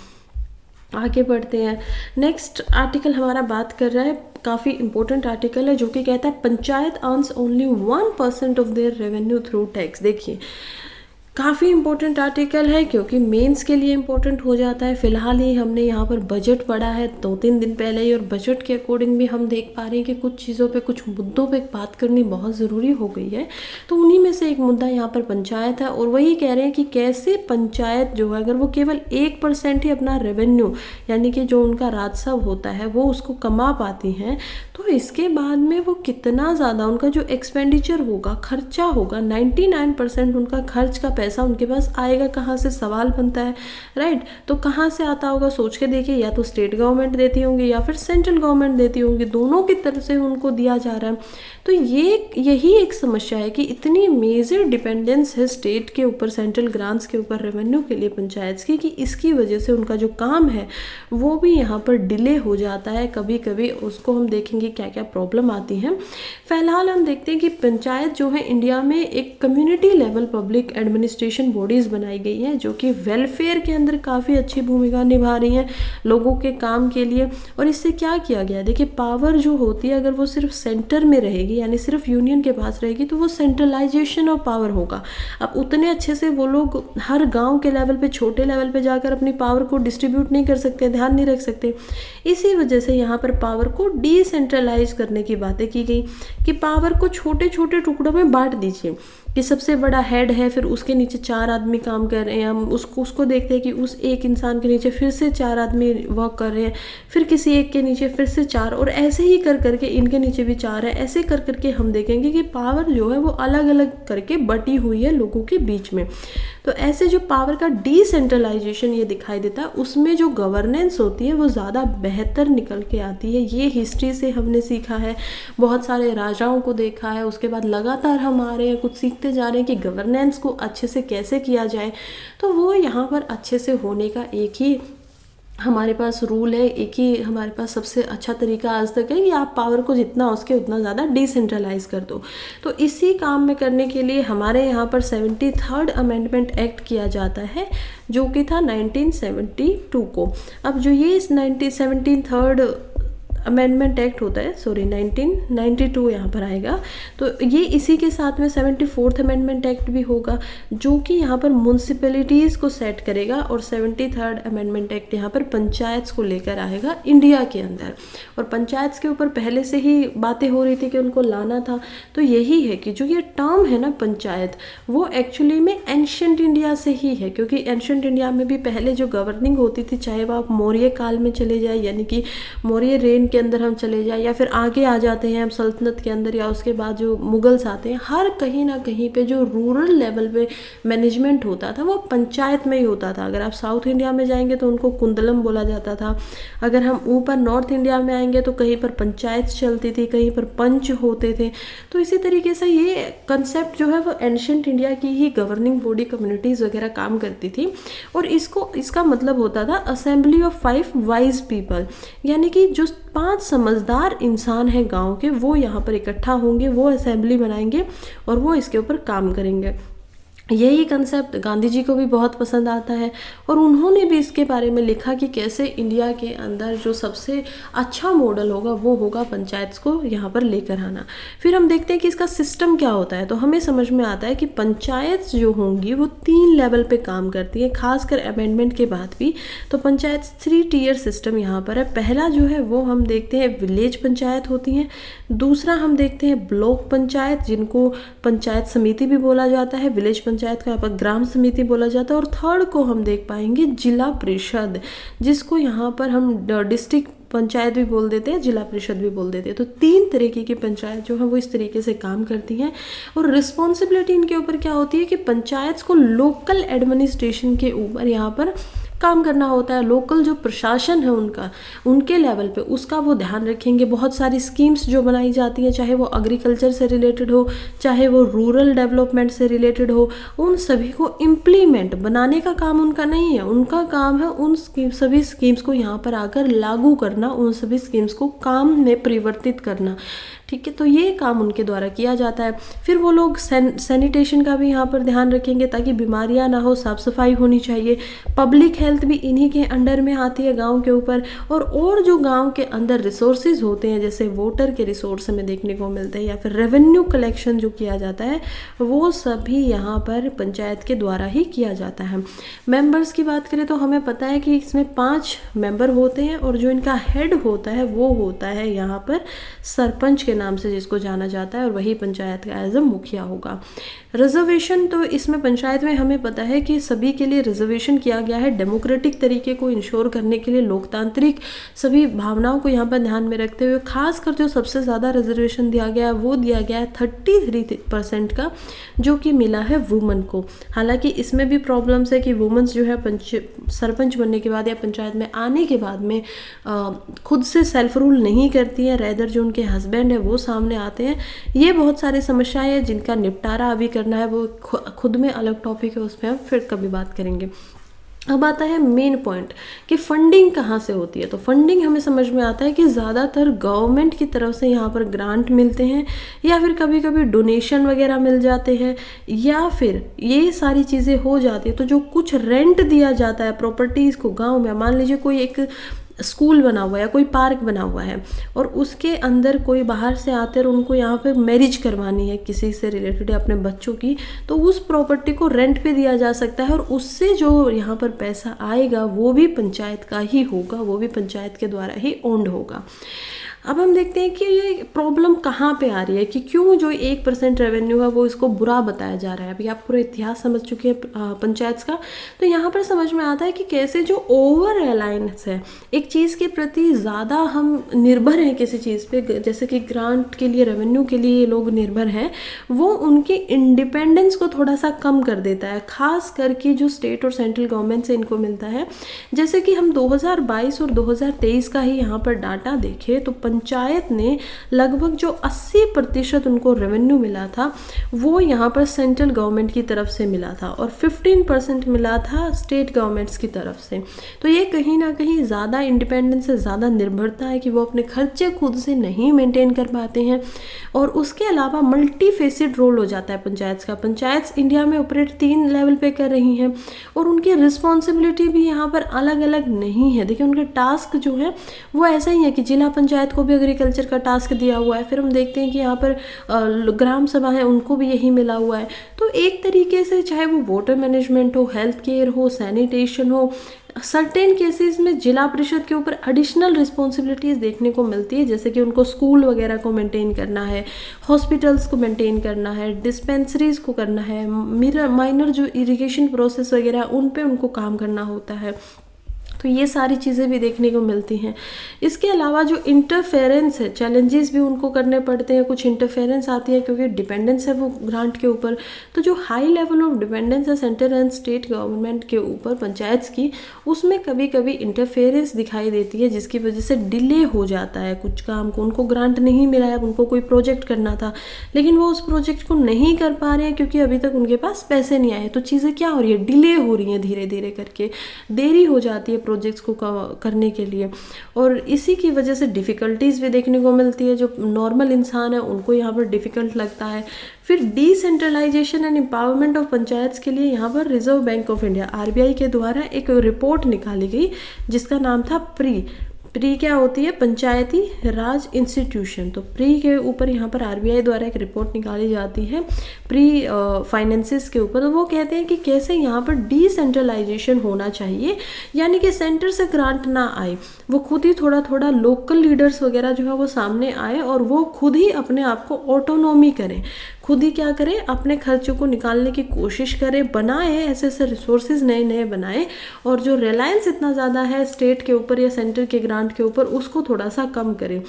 Speaker 1: आगे बढ़ते हैं। नेक्स्ट आर्टिकल हमारा बात कर रहा है, काफ़ी इंपॉर्टेंट आर्टिकल है, जो कि कहता है panchayat earns only 1% of their revenue through tax. देखिए काफ़ी इंपॉर्टेंट आर्टिकल है, क्योंकि मेंस के लिए इंपॉर्टेंट हो जाता है। फिलहाल ही हमने यहाँ पर बजट पढ़ा है 2-3 दिन पहले ही, और बजट के अकॉर्डिंग भी हम देख पा रहे हैं कि कुछ चीज़ों पे, कुछ मुद्दों पे बात करनी बहुत ज़रूरी हो गई है। तो उन्हीं में से एक मुद्दा यहाँ पर पंचायत है, और वही कह रहे हैं कि कैसे पंचायत जो है, अगर वो केवल 1% ही अपना रेवेन्यू, यानी कि जो उनका राजस्व होता है, वो उसको कमा पाती हैं, तो इसके बाद में वो कितना ज़्यादा उनका जो एक्सपेंडिचर होगा, खर्चा होगा, 99% उनका खर्च का पैसा उनके पास आएगा कहाँ से, सवाल बनता है, राइट। तो कहाँ से आता होगा, सोच के देखिए, या तो स्टेट गवर्नमेंट देती होंगी या फिर सेंट्रल गवर्नमेंट देती होंगी, दोनों की तरफ से उनको दिया जा रहा है। तो यही एक समस्या है कि इतनी मेजर डिपेंडेंस है स्टेट के ऊपर, सेंट्रल ग्रांट्स के ऊपर, रेवेन्यू के लिए पंचायत की, कि इसकी वजह से उनका जो काम है वो भी यहाँ पर डिले हो जाता है कभी कभी। उसको हम देखेंगे क्या क्या प्रॉब्लम आती हैं। फिलहाल हम देखते हैं कि पंचायत जो है इंडिया में एक community level public administration bodies बनाई गई हैं, जो कि वेलफेयर के अंदर काफ़ी अच्छी भूमिका निभा रही हैं लोगों के काम के लिए। और इससे क्या किया गया है, देखिए पावर जो होती है, अगर वो सिर्फ सेंटर में रहेगी, यानी सिर्फ यूनियन के पास रहेगी, तो वो सेंट्रलाइजेशन ऑफ पावर होगा। अब उतने अच्छे से वो लोग हर गांव के लेवल पे, छोटे लेवल पे जाकर अपनी पावर को डिस्ट्रीब्यूट नहीं कर सकते, ध्यान नहीं रख सकते। इसी वजह से यहाँ पर पावर को डिसेंट्रलाइज करने की बातें की गई, कि पावर को छोटे छोटे टुकड़ों में बांट दीजिए, कि सबसे बड़ा हेड है, फिर उसके नीचे 4 आदमी काम कर रहे हैं, हम उसको देखते हैं कि उस एक इंसान के नीचे फिर से 4 आदमी वर्क कर रहे हैं, फिर किसी एक के नीचे फिर से 4, और ऐसे ही कर करके इनके नीचे भी 4 है। ऐसे कर करके हम देखेंगे कि पावर जो है वो अलग अलग करके बटी हुई है लोगों के बीच में। तो ऐसे जो पावर का डिसेंट्रलाइजेशन ये दिखाई देता है, उसमें जो गवर्नेंस होती है वो ज़्यादा बेहतर निकल के आती है। ये हिस्ट्री से हमने सीखा है, बहुत सारे राजाओं को देखा है, उसके बाद लगातार हम आ रहे हैं, कुछ सीखते जा रहे हैं कि गवर्नेंस को अच्छे से कैसे किया जाए। तो वो यहाँ पर अच्छे से होने का एक ही हमारे पास रूल है, एक ही हमारे पास सबसे अच्छा तरीका आज तक है कि आप पावर को जितना हो सके उतना ज़्यादा डिसेंट्रलाइज कर दो। तो इसी काम में करने के लिए हमारे यहाँ पर 73rd अमेंडमेंट एक्ट किया जाता है, जो कि था 1972 को। अब जो ये 73rd अमेंडमेंट एक्ट होता है, 1992 यहाँ पर आएगा, तो ये इसी के साथ में 74th अमेंडमेंट एक्ट भी होगा, जो कि यहाँ पर म्यूनसिपैलिटीज़ को सेट करेगा, और 73rd अमेंडमेंट एक्ट यहाँ पर पंचायत को लेकर आएगा इंडिया के अंदर। और पंचायत के ऊपर पहले से ही बातें हो रही थी कि उनको लाना था। तो यही है कि जो ये टर्म है ना पंचायत, वो एक्चुअली में एंशंट इंडिया से ही है, क्योंकि एंशंट इंडिया में भी पहले जो गवर्निंग होती थी, चाहे वो आप मौर्य काल में चले जाए, यानी कि मौर्य रेन के अंदर हम चले जाए या फिर आगे आ जाते हैं हम सल्तनत के अंदर, या उसके बाद जो मुगल्स आते हैं, हर कहीं ना कहीं पे जो रूरल लेवल पे मैनेजमेंट होता था वो पंचायत में ही होता था। अगर आप साउथ इंडिया में जाएंगे तो उनको कुंदलम बोला जाता था। अगर हम ऊपर नॉर्थ इंडिया में आएंगे तो कहीं पर पंचायत चलती थी, कहीं पर पंच होते थे। तो इसी तरीके से ये कंसेप्ट जो है वो एंशियंट इंडिया की ही गवर्निंग बॉडी कम्युनिटीज़ वगैरह काम करती थी। और इसका मतलब होता था असेंबली ऑफ 5 वाइज पीपल, यानी कि जो 5 समझदार इंसान हैं गांव के, वो यहाँ पर इकट्ठा होंगे, वो असेंबली बनाएंगे और वो इसके ऊपर काम करेंगे। यही कंसेप्ट गांधी जी को भी बहुत पसंद आता है और उन्होंने भी इसके बारे में लिखा कि कैसे इंडिया के अंदर जो सबसे अच्छा मॉडल होगा वो होगा पंचायत को यहाँ पर लेकर आना। फिर हम देखते हैं कि इसका सिस्टम क्या होता है, तो हमें समझ में आता है कि पंचायत जो होंगी वो 3 लेवल पे काम करती है, खासकर अमेंडमेंट के बाद भी। तो पंचायत 3 टियर सिस्टम यहाँ पर है। पहला जो है वो हम देखते हैं विलेज पंचायत होती हैं, दूसरा हम देखते हैं ब्लॉक पंचायत जिनको पंचायत समिति भी बोला जाता है, विलेज पंचायत को यहाँ पर ग्राम समिति बोला जाता है, और थर्ड को हम देख पाएंगे जिला परिषद, जिसको यहाँ पर हम डिस्ट्रिक्ट पंचायत भी बोल देते हैं, जिला परिषद भी बोल देते हैं। तो 3 तरीके की पंचायत जो है वो इस तरीके से काम करती हैं। और रिस्पॉन्सिबिलिटी इनके ऊपर क्या होती है कि पंचायत को लोकल एडमिनिस्ट्रेशन के ऊपर यहाँ पर काम करना होता है। लोकल जो प्रशासन है उनका, उनके लेवल पे उसका वो ध्यान रखेंगे। बहुत सारी स्कीम्स जो बनाई जाती हैं, चाहे वो एग्रीकल्चर से रिलेटेड हो, चाहे वो रूरल डेवलपमेंट से रिलेटेड हो, उन सभी को इम्प्लीमेंट बनाने का काम उनका नहीं है। उनका काम है उन सभी स्कीम्स को यहाँ पर आकर लागू करना, उन सभी स्कीम्स को काम में परिवर्तित करना। ठीक है, तो ये काम उनके द्वारा किया जाता है। फिर वो लोग सैनिटेशन का भी यहाँ पर ध्यान रखेंगे ताकि बीमारियाँ ना हो, साफ़ सफाई होनी चाहिए। पब्लिक हेल्थ भी इन्हीं के अंडर में आती है गांव के ऊपर। और जो गांव के अंदर रिसोर्सेज होते हैं, जैसे वाटर के रिसोर्स हमें देखने को मिलते हैं या फिर रेवेन्यू कलेक्शन जो किया जाता है, वो सभी यहाँ पर पंचायत के द्वारा ही किया जाता है। मेंबर्स की बात करें तो हमें पता है कि इसमें 5 मेंबर होते हैं और जो इनका हेड होता है वो होता है यहाँ पर सरपंच के नाम से जिसको जाना जाता है, और वही पंचायत का एज अ मुखिया होगा। रिजर्वेशन तो इसमें पंचायत में हमें पता है कि सभी के लिए रिजर्वेशन किया गया है, डेमोक्रेटिक तरीके को इंश्योर करने के लिए, लोकतांत्रिक सभी भावनाओं को यहाँ पर ध्यान में रखते हुए। खासकर जो सबसे ज़्यादा रिजर्वेशन दिया गया है वो दिया गया है 33% का, जो कि मिला है वुमन को। हालांकि इसमें भी प्रॉब्लम्स है कि वुमेन्स जो है सरपंच बनने के बाद या पंचायत में आने के बाद में खुद से सेल्फ रूल नहीं करती हैं, रेदर जो उनके हस्बैंड है वो सामने आते हैं। ये बहुत सारी समस्याएं हैं जिनका निपटारा अभी करना है, वो खुद में अलग टॉपिक है, उस पर हम फिर कभी बात करेंगे। अब आता है मेन पॉइंट कि फंडिंग कहाँ से होती है। तो फंडिंग हमें समझ में आता है कि ज़्यादातर गवर्नमेंट की तरफ से यहाँ पर ग्रांट मिलते हैं, या फिर कभी कभी डोनेशन वगैरह मिल जाते हैं, या फिर ये सारी चीज़ें हो जाती है तो जो कुछ रेंट दिया जाता है प्रॉपर्टीज़ को गाँव में। मान लीजिए कोई एक स्कूल बना हुआ है या कोई पार्क बना हुआ है और उसके अंदर कोई बाहर से आते हैं और उनको यहाँ पे मैरिज करवानी है किसी से रिलेटेड है अपने बच्चों की, तो उस प्रॉपर्टी को रेंट पे दिया जा सकता है और उससे जो यहाँ पर पैसा आएगा वो भी पंचायत का ही होगा, वो भी पंचायत के द्वारा ही ओन्ड होगा। अब हम देखते हैं कि ये प्रॉब्लम कहाँ पे आ रही है कि क्यों जो 1% रेवेन्यू है वो इसको बुरा बताया जा रहा है। अभी आप पूरा इतिहास समझ चुके हैं पंचायत का, तो यहाँ पर समझ में आता है कि कैसे जो ओवर रिलायंस है एक चीज़ के प्रति ज़्यादा हम निर्भर हैं किसी चीज़ पे, जैसे कि ग्रांट के लिए, रेवेन्यू के लिए ये लोग निर्भर हैं, वो उनकी इंडिपेंडेंस को थोड़ा सा कम कर देता है, खास करके जो स्टेट और सेंट्रल गवर्नमेंट से इनको मिलता है। जैसे कि हम 2022 और 2023 का ही यहाँ पर डाटा देखें तो पंचायत ने लगभग जो 80% उनको रेवेन्यू मिला था वो यहाँ पर सेंट्रल गवर्नमेंट की तरफ से मिला था और 15% मिला था स्टेट गवर्नमेंट्स की तरफ से। तो ये कहीं ना कहीं ज़्यादा इंडिपेंडेंस से ज़्यादा निर्भरता है कि वो अपने खर्चे खुद से नहीं मेंटेन कर पाते हैं। और उसके अलावा मल्टी फेसिड रोल हो जाता है पंचायत का। पंचायत इंडिया में ऑपरेट 3 लेवल पे कर रही हैं और उनकी रिस्पॉन्सिबिलिटी भी यहाँ पर अलग अलग नहीं है। देखिए उनके टास्क जो है वो ऐसा ही है कि जिला पंचायत को भी एग्रीकल्चर का टास्क दिया हुआ है, फिर हम देखते हैं कि यहाँ पर ग्राम सभा है उनको भी यही मिला हुआ है। तो एक तरीके से चाहे वो वाटर मैनेजमेंट हो, हेल्थ केयर हो, सैनिटेशन हो, सर्टेन केसेस में जिला परिषद के ऊपर एडिशनल रिस्पॉन्सिबिलिटीज़ देखने को मिलती है, जैसे कि उनको स्कूल वगैरह को मेंटेन करना है, हॉस्पिटल्स को मेंटेन करना है, डिस्पेंसरीज को करना है, माइनर जो इरिगेशन प्रोसेस वगैरह उन पे उनको काम करना होता है। तो ये सारी चीज़ें भी देखने को मिलती हैं। इसके अलावा जो इंटरफेरेंस है, चैलेंजेस भी उनको करने पड़ते हैं, कुछ इंटरफेरेंस आती है क्योंकि डिपेंडेंस है वो ग्रांट के ऊपर। तो जो हाई लेवल ऑफ डिपेंडेंस है सेंटर एंड स्टेट गवर्नमेंट के ऊपर पंचायत की, उसमें कभी कभी इंटरफेरेंस दिखाई देती है जिसकी वजह से डिले हो जाता है कुछ काम को। उनको ग्रांट नहीं मिला है, उनको कोई प्रोजेक्ट करना था लेकिन वो उस प्रोजेक्ट को नहीं कर पा रहे हैं क्योंकि अभी तक उनके पास पैसे नहीं आए। तो चीज़ें क्या हो रही है, डिले हो रही हैं, धीरे धीरे करके देरी हो जाती है प्रोजेक्ट्स को करने के लिए। और इसी की वजह से डिफ़िकल्टीज़ भी देखने को मिलती है, जो नॉर्मल इंसान है उनको यहाँ पर डिफ़िकल्ट लगता है। फिर decentralization and empowerment of panchayats के लिए यहाँ पर reserve bank of India RBI के द्वारा एक रिपोर्ट निकाली गई जिसका नाम था प्री क्या होती है, पंचायती राज इंस्टीट्यूशन। तो प्री के ऊपर यहाँ पर आरबीआई द्वारा एक रिपोर्ट निकाली जाती है प्री फाइनेंसेस के ऊपर। तो वो कहते हैं कि कैसे यहाँ पर डिसेंट्रलाइजेशन होना चाहिए, यानी कि सेंटर से ग्रांट ना आए, वो खुद ही थोड़ा थोड़ा लोकल लीडर्स वगैरह जो है वो सामने आए और वो खुद ही अपने आप को ऑटोनॉमी करें, खुद ही क्या करें, अपने खर्चों को निकालने की कोशिश करें, बनाए ऐसे ऐसे रिसोर्सेज नए नए बनाए। और जो रिलायंस इतना ज़्यादा है स्टेट के ऊपर या सेंटर के ग्रांट के ऊपर, उसको थोड़ा सा कम करें।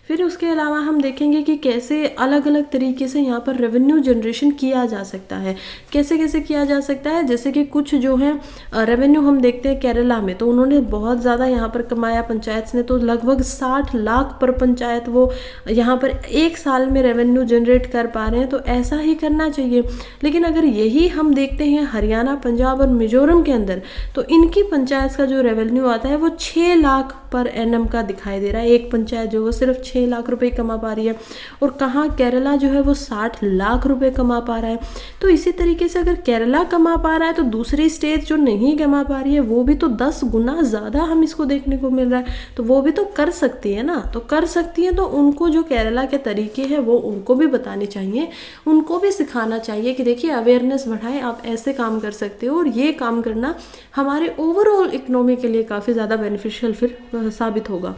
Speaker 1: फिर उसके अलावा हम देखेंगे कि कैसे अलग अलग तरीके से यहाँ पर रेवेन्यू जनरेशन किया जा सकता है। कैसे कैसे किया जा सकता है, जैसे कि कुछ जो है रेवेन्यू हम देखते हैं केरला में, तो उन्होंने बहुत ज़्यादा यहाँ पर कमाया पंचायत ने, तो लगभग 60 लाख पर पंचायत वो यहाँ पर एक साल में रेवेन्यू जनरेट कर पा रहे हैं। तो ऐसा ही करना चाहिए। लेकिन अगर यही हम देखते हैं हरियाणा, पंजाब और मिजोरम के अंदर, तो इनकी पंचायत का जो रेवेन्यू आता है वो 6 लाख पर एनम का दिखाई दे रहा है। एक पंचायत जो वो सिर्फ 6 लाख रुपए कमा पा रही है, और कहाँ केरला जो है वो 60 लाख रुपए कमा पा रहा है। तो इसी तरीके से अगर केरला कमा पा रहा है तो दूसरी स्टेट जो नहीं कमा पा रही है वो भी तो 10 गुना ज़्यादा हम इसको देखने को मिल रहा है। तो वो भी तो कर सकती है ना, तो कर सकती है। तो उनको जो केरला के तरीके हैं वो उनको भी बताने चाहिए, उनको भी सिखाना चाहिए कि देखिए अवेयरनेस बढ़ाएं, आप ऐसे काम कर सकते हो और ये काम करना हमारे ओवरऑल इकोनॉमी के लिए काफ़ी ज़्यादा बेनिफिशियल फिर साबित होगा।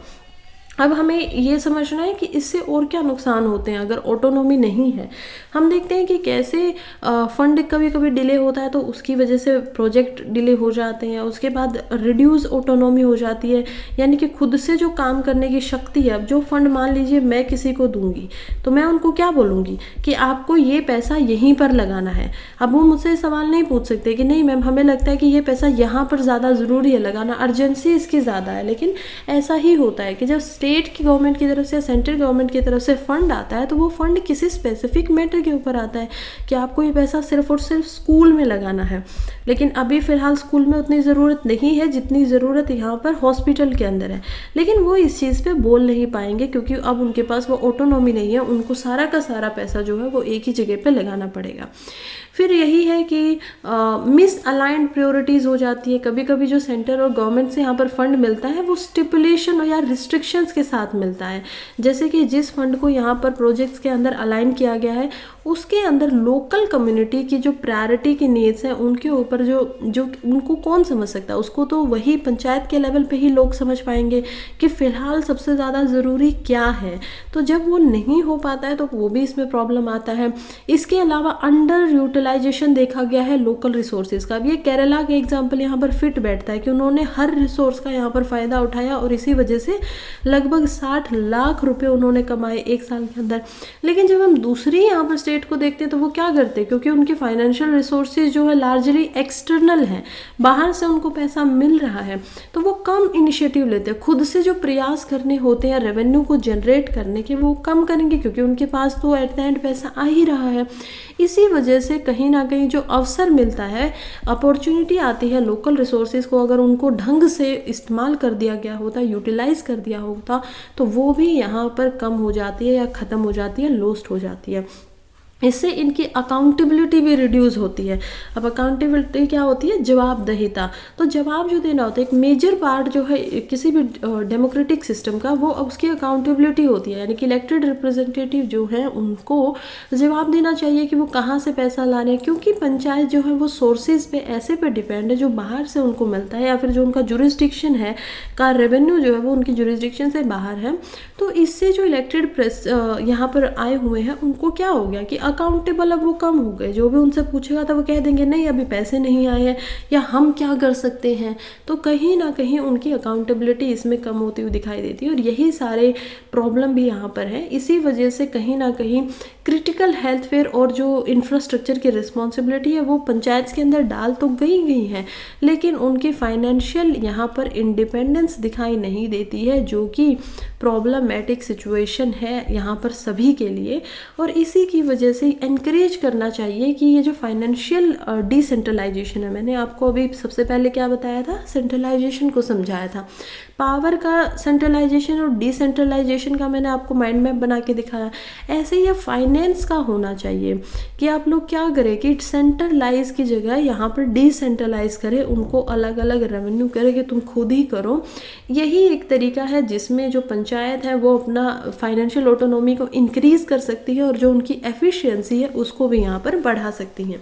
Speaker 1: अब हमें ये समझना है कि इससे और क्या नुकसान होते हैं अगर ऑटोनॉमी नहीं है। हम देखते हैं कि कैसे फंड कभी कभी डिले होता है तो उसकी वजह से प्रोजेक्ट डिले हो जाते हैं। उसके बाद रिड्यूस ऑटोनॉमी हो जाती है, यानी कि खुद से जो काम करने की शक्ति है। अब जो फंड मान लीजिए मैं किसी को दूंगी तो मैं उनको क्या बोलूँगी कि आपको ये पैसा यहीं पर लगाना है। अब वो मुझसे सवाल नहीं पूछ सकते कि नहीं मैम हमें लगता है कि ये पैसा यहाँ पर ज़्यादा ज़रूरी है लगाना, अर्जेंसी इसकी ज़्यादा है। लेकिन ऐसा ही होता है कि जब स्टेट की गवर्नमेंट की तरफ से या सेंट्रल गवर्नमेंट की तरफ से फंड आता है तो वो फंड किसी स्पेसिफिक मैटर के ऊपर आता है कि आपको ये पैसा सिर्फ और सिर्फ स्कूल में लगाना है। लेकिन अभी फ़िलहाल स्कूल में उतनी ज़रूरत नहीं है जितनी ज़रूरत यहाँ पर हॉस्पिटल के अंदर है। लेकिन वो इस चीज़ पे बोल नहीं पाएंगे क्योंकि अब उनके पास वो ऑटोनॉमी नहीं है, उनको सारा का सारा पैसा जो है वो एक ही जगह पे लगाना पड़ेगा। फिर यही है कि मिस अलाइंड प्रायोरिटीज़ हो जाती है। कभी कभी जो सेंटर और गवर्नमेंट से यहाँ पर फंड मिलता है वो स्टिपुलेशन या रिस्ट्रिक्शंस के साथ मिलता है। जैसे कि जिस फंड को यहाँ पर प्रोजेक्ट्स के अंदर अलाइन किया गया है उसके अंदर लोकल कम्युनिटी की जो प्रायोरिटी की नीड्स हैं उनके ऊपर जो उनको कौन समझ सकता है, उसको तो वही पंचायत के लेवल पे ही लोग समझ पाएंगे कि फ़िलहाल सबसे ज़्यादा ज़रूरी क्या है। तो जब वो नहीं हो पाता है तो वो भी इसमें प्रॉब्लम आता है। इसके अलावा अंडर यूटिलाइजेशन देखा गया है लोकल रिसोर्सेज का। अब ये केरला के एग्जाम्पल यहाँ पर फिट बैठता है कि उन्होंने हर रिसोर्स का यहाँ पर फ़ायदा उठाया और इसी वजह से लगभग 60 लाख रुपये उन्होंने कमाए एक साल के अंदर। लेकिन जब हम दूसरी यहाँ पर स्टेट को देखते हैं तो वो क्या करते हैं, क्योंकि उनके फाइनेंशियल रिसोर्सेज जो है लार्जली एक्सटर्नल है, बाहर से उनको पैसा मिल रहा है, तो वो कम इनिशिएटिव लेते हैं। खुद से जो प्रयास करने होते हैं रेवेन्यू को जनरेट करने के वो कम करेंगे क्योंकि उनके पास तो एट द एंड पैसा आ ही रहा है। इसी वजह से कहीं ना कहीं जो अवसर मिलता है, अपॉर्चुनिटी आती है लोकल रिसोर्सेज को अगर उनको ढंग से इस्तेमाल कर दिया गया होता, यूटिलाइज कर दिया होता, तो वो भी यहाँ पर कम हो जाती है या ख़त्म हो जाती है, लॉस्ट हो जाती है। इससे इनकी अकाउंटेबिलिटी भी रिड्यूस होती है। अब अकाउंटेबिलिटी क्या होती है, जवाबदेहिता। तो जवाब जो देना होता है, एक मेजर पार्ट जो है किसी भी डेमोक्रेटिक सिस्टम का, वो उसकी अकाउंटेबिलिटी होती है। यानी कि इलेक्टेड रिप्रेजेंटेटिव जो हैं उनको जवाब देना चाहिए कि वो कहाँ से पैसा ला रहे हैं, क्योंकि पंचायत जो है वो सोर्सेज पे ऐसे पे डिपेंड है जो बाहर से उनको मिलता है या फिर जो उनका जुरिस्डिक्शन है का रेवेन्यू जो है वो उनकी जुरिस्डिक्शन से बाहर है। तो इससे जो इलेक्टेड यहाँ पर आए हुए हैं उनको क्या हो गया कि अकाउंटेबल अब वो कम हो गए। जो भी उनसे पूछेगा तो वो कह देंगे नहीं अभी पैसे नहीं आए हैं या हम क्या कर सकते हैं। तो कहीं ना कहीं उनकी अकाउंटेबिलिटी इसमें कम होती हुई दिखाई देती है और यही सारे प्रॉब्लम भी यहाँ पर है। इसी वजह से कहीं ना कहीं क्रिटिकल हेल्थ फेयर और जो इंफ्रास्ट्रक्चर की रिस्पॉन्सिबिलिटी है वो पंचायत के अंदर डाल तो गई है, लेकिन उनकी फाइनेंशियल यहाँ पर इंडिपेंडेंस दिखाई नहीं देती है, जो कि प्रॉब्लमेटिक सिचुएशन है यहाँ पर सभी के लिए। और इसी की वजह से एनकरेज करना चाहिए कि ये जो फाइनेंशियल डिसेंट्रलाइजेशन है, मैंने आपको अभी सबसे पहले क्या बताया था, सेंट्रलाइजेशन को समझाया था। पावर का सेंट्रलाइजेशन और डिसेंट्रलाइजेशन का मैंने आपको माइंड मैप बना के दिखाया। ऐसे ही फाइनेंस का होना चाहिए कि आप लोग क्या करें कि सेंट्रलाइज की जगह यहाँ पर डिसेंट्रलाइज करें, उनको अलग अलग रेवेन्यू करें कि तुम खुद ही करो। यही एक तरीका है जिसमें जो पंचायत है वो अपना फाइनेंशियल ऑटोनॉमी को इंक्रीज कर सकती है और जो उनकी एफिशिएंसी है उसको भी यहाँ पर बढ़ा सकती हैं।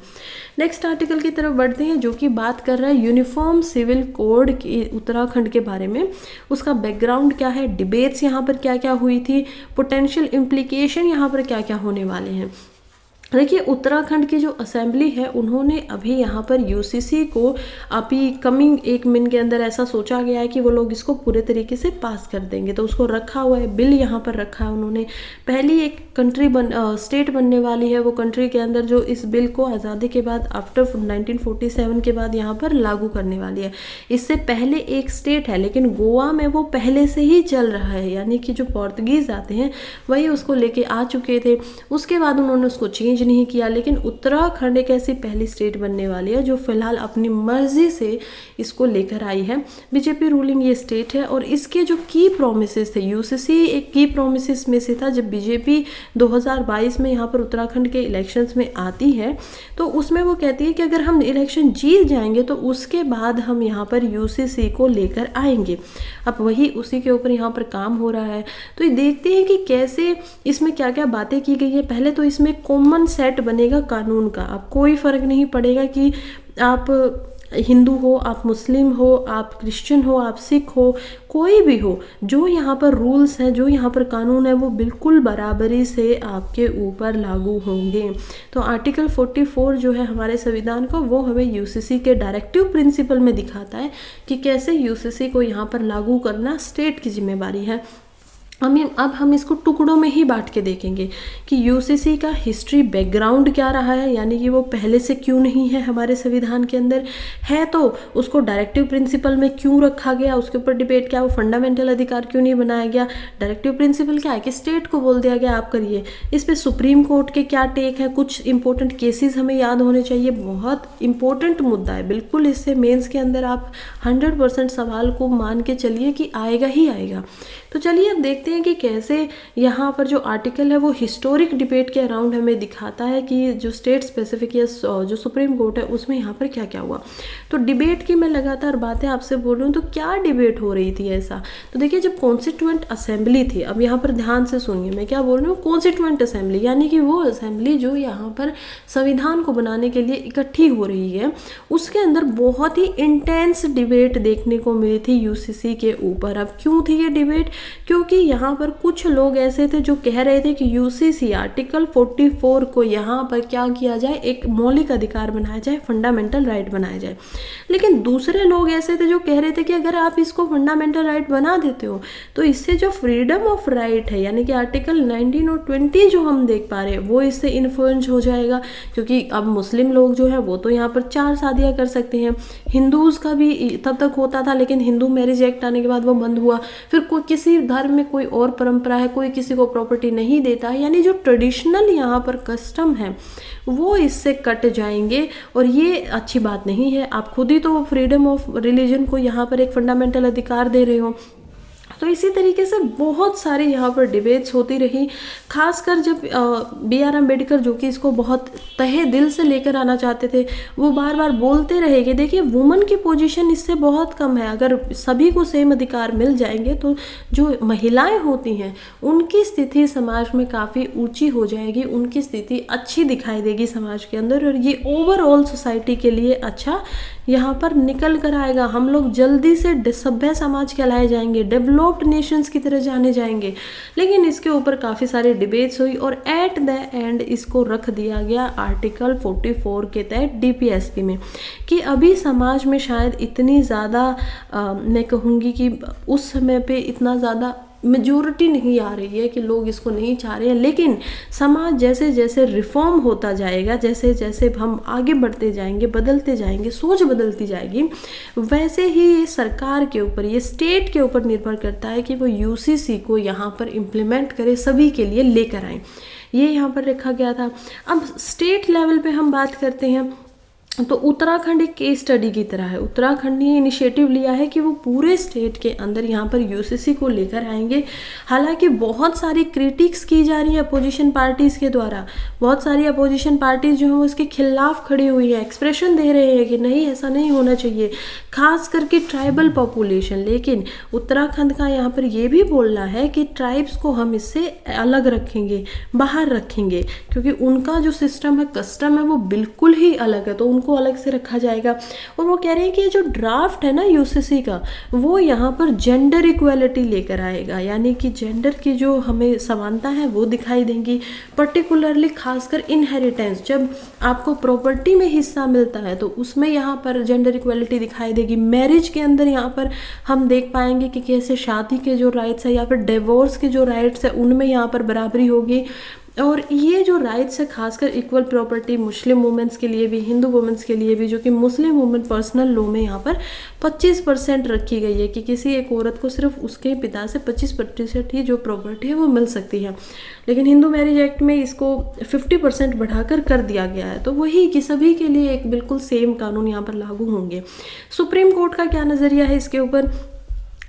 Speaker 1: नेक्स्ट आर्टिकल की तरफ बढ़ते हैं जो कि बात कर रहा है यूनिफॉर्म सिविल कोड की उत्तराखंड के बारे में। उसका बैकग्राउंड क्या है, डिबेट्स यहाँ पर क्या क्या हुई थी, पोटेंशियल इम्प्लीकेशन यहाँ पर क्या क्या होने वाले हैं। देखिए उत्तराखंड की जो असेंबली है उन्होंने अभी यहाँ पर यूसीसी को अभी कमिंग 1 महीने के अंदर ऐसा सोचा गया है कि वो लोग इसको पूरे तरीके से पास कर देंगे, तो उसको रखा हुआ है, बिल यहाँ पर रखा है उन्होंने। पहली एक कंट्री स्टेट बनने वाली है, वो कंट्री के अंदर जो इस बिल को आज़ादी के बाद आफ्टर 1947 के बाद यहाँ पर लागू करने वाली है। इससे पहले एक स्टेट है लेकिन गोवा में वो पहले से ही चल रहा है, यानी कि जो पोर्तुगीज़ आते हैं वही उसको लेके आ चुके थे, उसके बाद उन्होंने उसको चेंज नहीं किया। लेकिन उत्तराखंड एक ऐसी पहली स्टेट बनने वाली है जो फिलहाल अपनी मर्जी से इसको लेकर आई है। बीजेपी रूलिंग ये स्टेट है और इसके जो की प्रोमिसेस थे, यूसीसी एक की प्रोमिसेस में से था। जब बीजेपी 2022 में यहाँ पर उत्तराखंड के इलेक्शंस में आती है तो उसमें वो कहती है कि अगर हम इलेक्शन जीत जाएंगे तो उसके बाद हम यहाँ पर यूसीसी को लेकर आएंगे। अब वही उसी के ऊपर यहाँ पर काम हो रहा है। तो ये देखते हैं कि कैसे इसमें क्या क्या बातें की गई है। पहले तो इसमें कॉमन सेट बनेगा कानून का। अब कोई फर्क नहीं पड़ेगा कि आप हिंदू हो, आप मुस्लिम हो, आप क्रिश्चियन हो, आप सिख हो, कोई भी हो, जो यहाँ पर रूल्स हैं, जो यहाँ पर कानून है वो बिल्कुल बराबरी से आपके ऊपर लागू होंगे। तो आर्टिकल 44 जो है हमारे संविधान का वो हमें यूसीसी के डायरेक्टिव प्रिंसिपल में दिखाता है कि कैसे यूसीसी को यहाँ पर लागू करना स्टेट की जिम्मेदारी है। अब हम इसको टुकड़ों में ही बांट के देखेंगे कि यूसीसी का हिस्ट्री बैकग्राउंड क्या रहा है, यानी कि वो पहले से क्यों नहीं है हमारे संविधान के अंदर है, तो उसको डायरेक्टिव प्रिंसिपल में क्यों रखा गया, उसके ऊपर डिबेट क्या, वो फंडामेंटल अधिकार क्यों नहीं बनाया गया। डायरेक्टिव प्रिंसिपल क्या है कि स्टेट को बोल दिया गया आप करिए। इस पर सुप्रीम कोर्ट के क्या टेक है, कुछ इंपॉर्टेंट केसेस हमें याद होने चाहिए। बहुत इंपॉर्टेंट मुद्दा है, बिल्कुल इससे मेंस के अंदर आप 100% सवाल को मान के चलिए कि आएगा ही आएगा। तो चलिए अब देखते हैं कि कैसे यहाँ पर जो आर्टिकल है वो हिस्टोरिक डिबेट के अराउंड हमें दिखाता है कि जो स्टेट स्पेसिफिक या जो सुप्रीम कोर्ट है उसमें यहाँ पर क्या क्या हुआ। तो डिबेट की मैं लगातार बातें आपसे बोल रही हूँ, तो क्या डिबेट हो रही थी ऐसा। तो देखिए जब कॉन्स्टिट्यूएंट असेंबली थी, अब यहाँ पर ध्यान से सुनिए मैं क्या बोल रही हूँ, कॉन्स्टिट्यूएंट असेंबली यानी कि वो असेंबली जो यहाँ पर संविधान को बनाने के लिए इकट्ठी हो रही है, उसके अंदर बहुत ही इंटेंस डिबेट देखने को मिली थी यूसीसी के ऊपर। अब क्यों थी ये डिबेट, क्योंकि यहाँ पर कुछ लोग ऐसे थे जो कह रहे थे कि यूसीसी आर्टिकल 44 को यहाँ पर क्या किया जाए, एक मौलिक अधिकार बनाया जाए, फंडामेंटल राइट बनाया जाए। लेकिन दूसरे लोग ऐसे थे जो कह रहे थे कि अगर आप इसको फंडामेंटल राइट बना देते हो तो इससे जो फ्रीडम ऑफ राइट है, यानी कि आर्टिकल 19 और 20 जो हम देख पा रहे हैं वो इससे इन्फ्लुएंस हो जाएगा। क्योंकि अब मुस्लिम लोग जो है वो तो यहाँ पर 4 शादियाँ कर सकते हैं, हिंदूज का भी तब तक होता था लेकिन हिंदू मैरिज एक्ट आने के बाद वो बंद हुआ। फिर कोई किसी धर्म में कोई और परंपरा है, कोई किसी को प्रॉपर्टी नहीं देता है, यानी जो ट्रेडिशनल यहाँ पर कस्टम है वो इससे कट जाएंगे और ये अच्छी बात नहीं है। आप खुद ही तो फ्रीडम ऑफ रिलीजन को यहाँ पर एक फंडामेंटल अधिकार दे रहे हो। तो इसी तरीके से बहुत सारी यहाँ पर डिबेट्स होती रही, खासकर जब BR अम्बेडकर जो कि इसको बहुत तहे दिल से लेकर आना चाहते थे, वो बार बार बोलते रहे कि देखिए वुमन की पोजीशन इससे बहुत कम है, अगर सभी को सेम अधिकार मिल जाएंगे तो जो महिलाएं होती हैं उनकी स्थिति समाज में काफ़ी ऊंची हो जाएगी, उनकी स्थिति अच्छी दिखाई देगी समाज के अंदर और ये ओवरऑल सोसाइटी के लिए अच्छा यहाँ पर निकल कर आएगा। हम लोग जल्दी से सभ्य समाज कहलाए जाएंगे, डेवलप डेवलप्ड नेशंस की तरह जाने जाएंगे। लेकिन इसके ऊपर काफ़ी सारी डिबेट्स हुई और एट द एंड इसको रख दिया गया आर्टिकल 44 के तहत डीपीएसपी में, कि अभी समाज में शायद इतनी ज़्यादा मैं कहूँगी कि उस समय पे इतना ज़्यादा मेजोरिटी नहीं आ रही है कि लोग इसको नहीं चाह रहे हैं, लेकिन समाज जैसे जैसे रिफॉर्म होता जाएगा, जैसे जैसे हम आगे बढ़ते जाएंगे, बदलते जाएंगे, सोच बदलती जाएगी, वैसे ही ये सरकार के ऊपर, ये स्टेट के ऊपर निर्भर करता है कि वो यूसीसी को यहाँ पर इम्प्लीमेंट करे, सभी के लिए लेकर आए। ये यहाँ पर रखा गया था। अब स्टेट लेवल पे हम बात करते हैं तो उत्तराखंड एक केस स्टडी की तरह है। उत्तराखंड ने इनिशिएटिव लिया है कि वो पूरे स्टेट के अंदर यहाँ पर यूसीसी को लेकर आएंगे। हालांकि बहुत सारी क्रिटिक्स की जा रही है अपोजिशन पार्टीज़ के द्वारा, बहुत सारी अपोजिशन पार्टीज जो हैं वो इसके खिलाफ खड़ी हुई है, एक्सप्रेशन दे रहे हैं कि नहीं ऐसा नहीं होना चाहिए, खास करके ट्राइबल पॉपुलेशन। लेकिन उत्तराखंड का यहाँ पर ये भी बोलना है कि ट्राइब्स को हम इससे अलग रखेंगे, बाहर रखेंगे, क्योंकि उनका जो सिस्टम है, कस्टम है, वो बिल्कुल ही अलग है, तो उनको अलग से रखा जाएगा। और वो कह रहे हैं कि जो ड्राफ्ट है ना यूसीसी का, वो यहाँ पर जेंडर इक्वालिटी लेकर आएगा, यानी कि जेंडर की जो हमें समानता है वो दिखाई देंगी। पर्टिकुलरली खासकर इनहेरिटेंस, जब आपको प्रॉपर्टी में हिस्सा मिलता है तो उसमें यहाँ पर जेंडर इक्वालिटी दिखाई देगी। मैरिज के अंदर यहाँ पर हम देख पाएंगे कि कैसे शादी के जो राइट्स है या फिर डिवोर्स के जो राइट्स है उनमें यहाँ पर बराबरी होगी। और ये जो राइट्स है खासकर इक्वल प्रॉपर्टी मुस्लिम वुमेंस के लिए भी, हिंदू वुमेंस के लिए भी, जो कि मुस्लिम वुमेन पर्सनल लॉ में यहाँ पर 25% रखी गई है कि किसी एक औरत को सिर्फ उसके पिता से 25% ही जो प्रॉपर्टी है वो मिल सकती है। लेकिन हिंदू मैरिज एक्ट में इसको 50% बढ़ाकर कर दिया गया है। तो वही कि सभी के लिए एक बिल्कुल सेम कानून यहाँ पर लागू होंगे। सुप्रीम कोर्ट का क्या नज़रिया है इसके ऊपर?